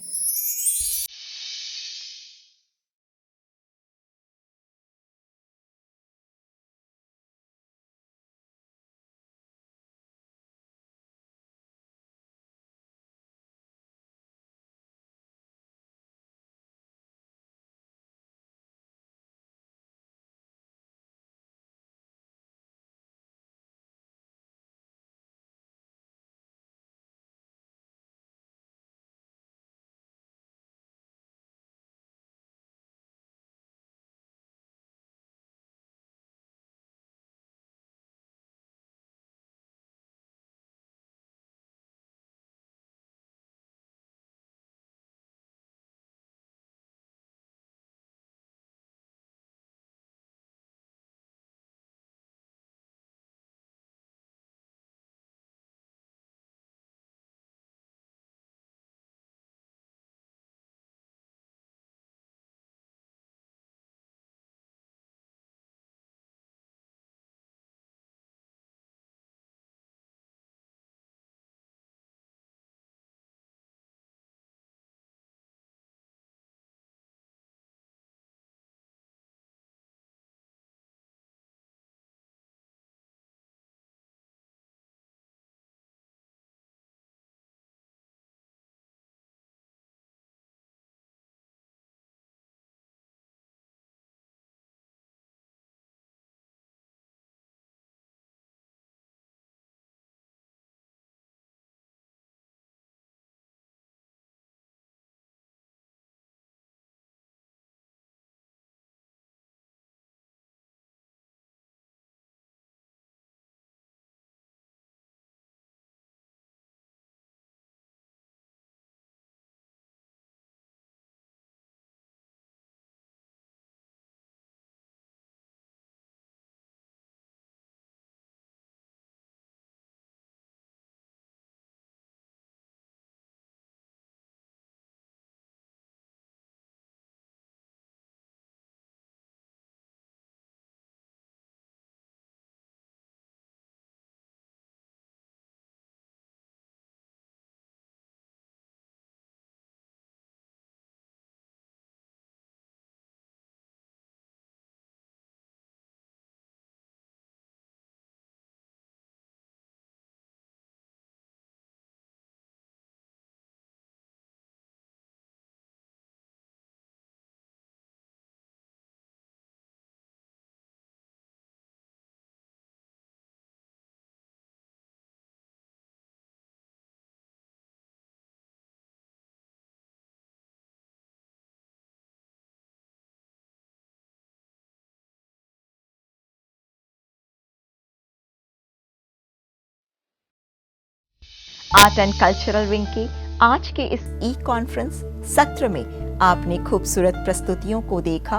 आर्ट एंड कल्चरल विंग के आज के इस ई कॉन्फ्रेंस सत्र में आपने खूबसूरत प्रस्तुतियों को देखा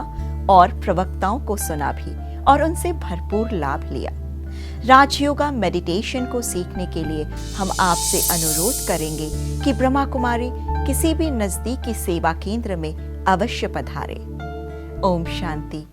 और प्रवक्ताओं को सुना भी और उनसे भरपूर लाभ लिया। राजयोगा मेडिटेशन को सीखने के लिए हम आपसे अनुरोध करेंगे कि ब्रह्मा कुमारी किसी भी नजदीकी सेवा केंद्र में अवश्य पधारें। ओम शांति।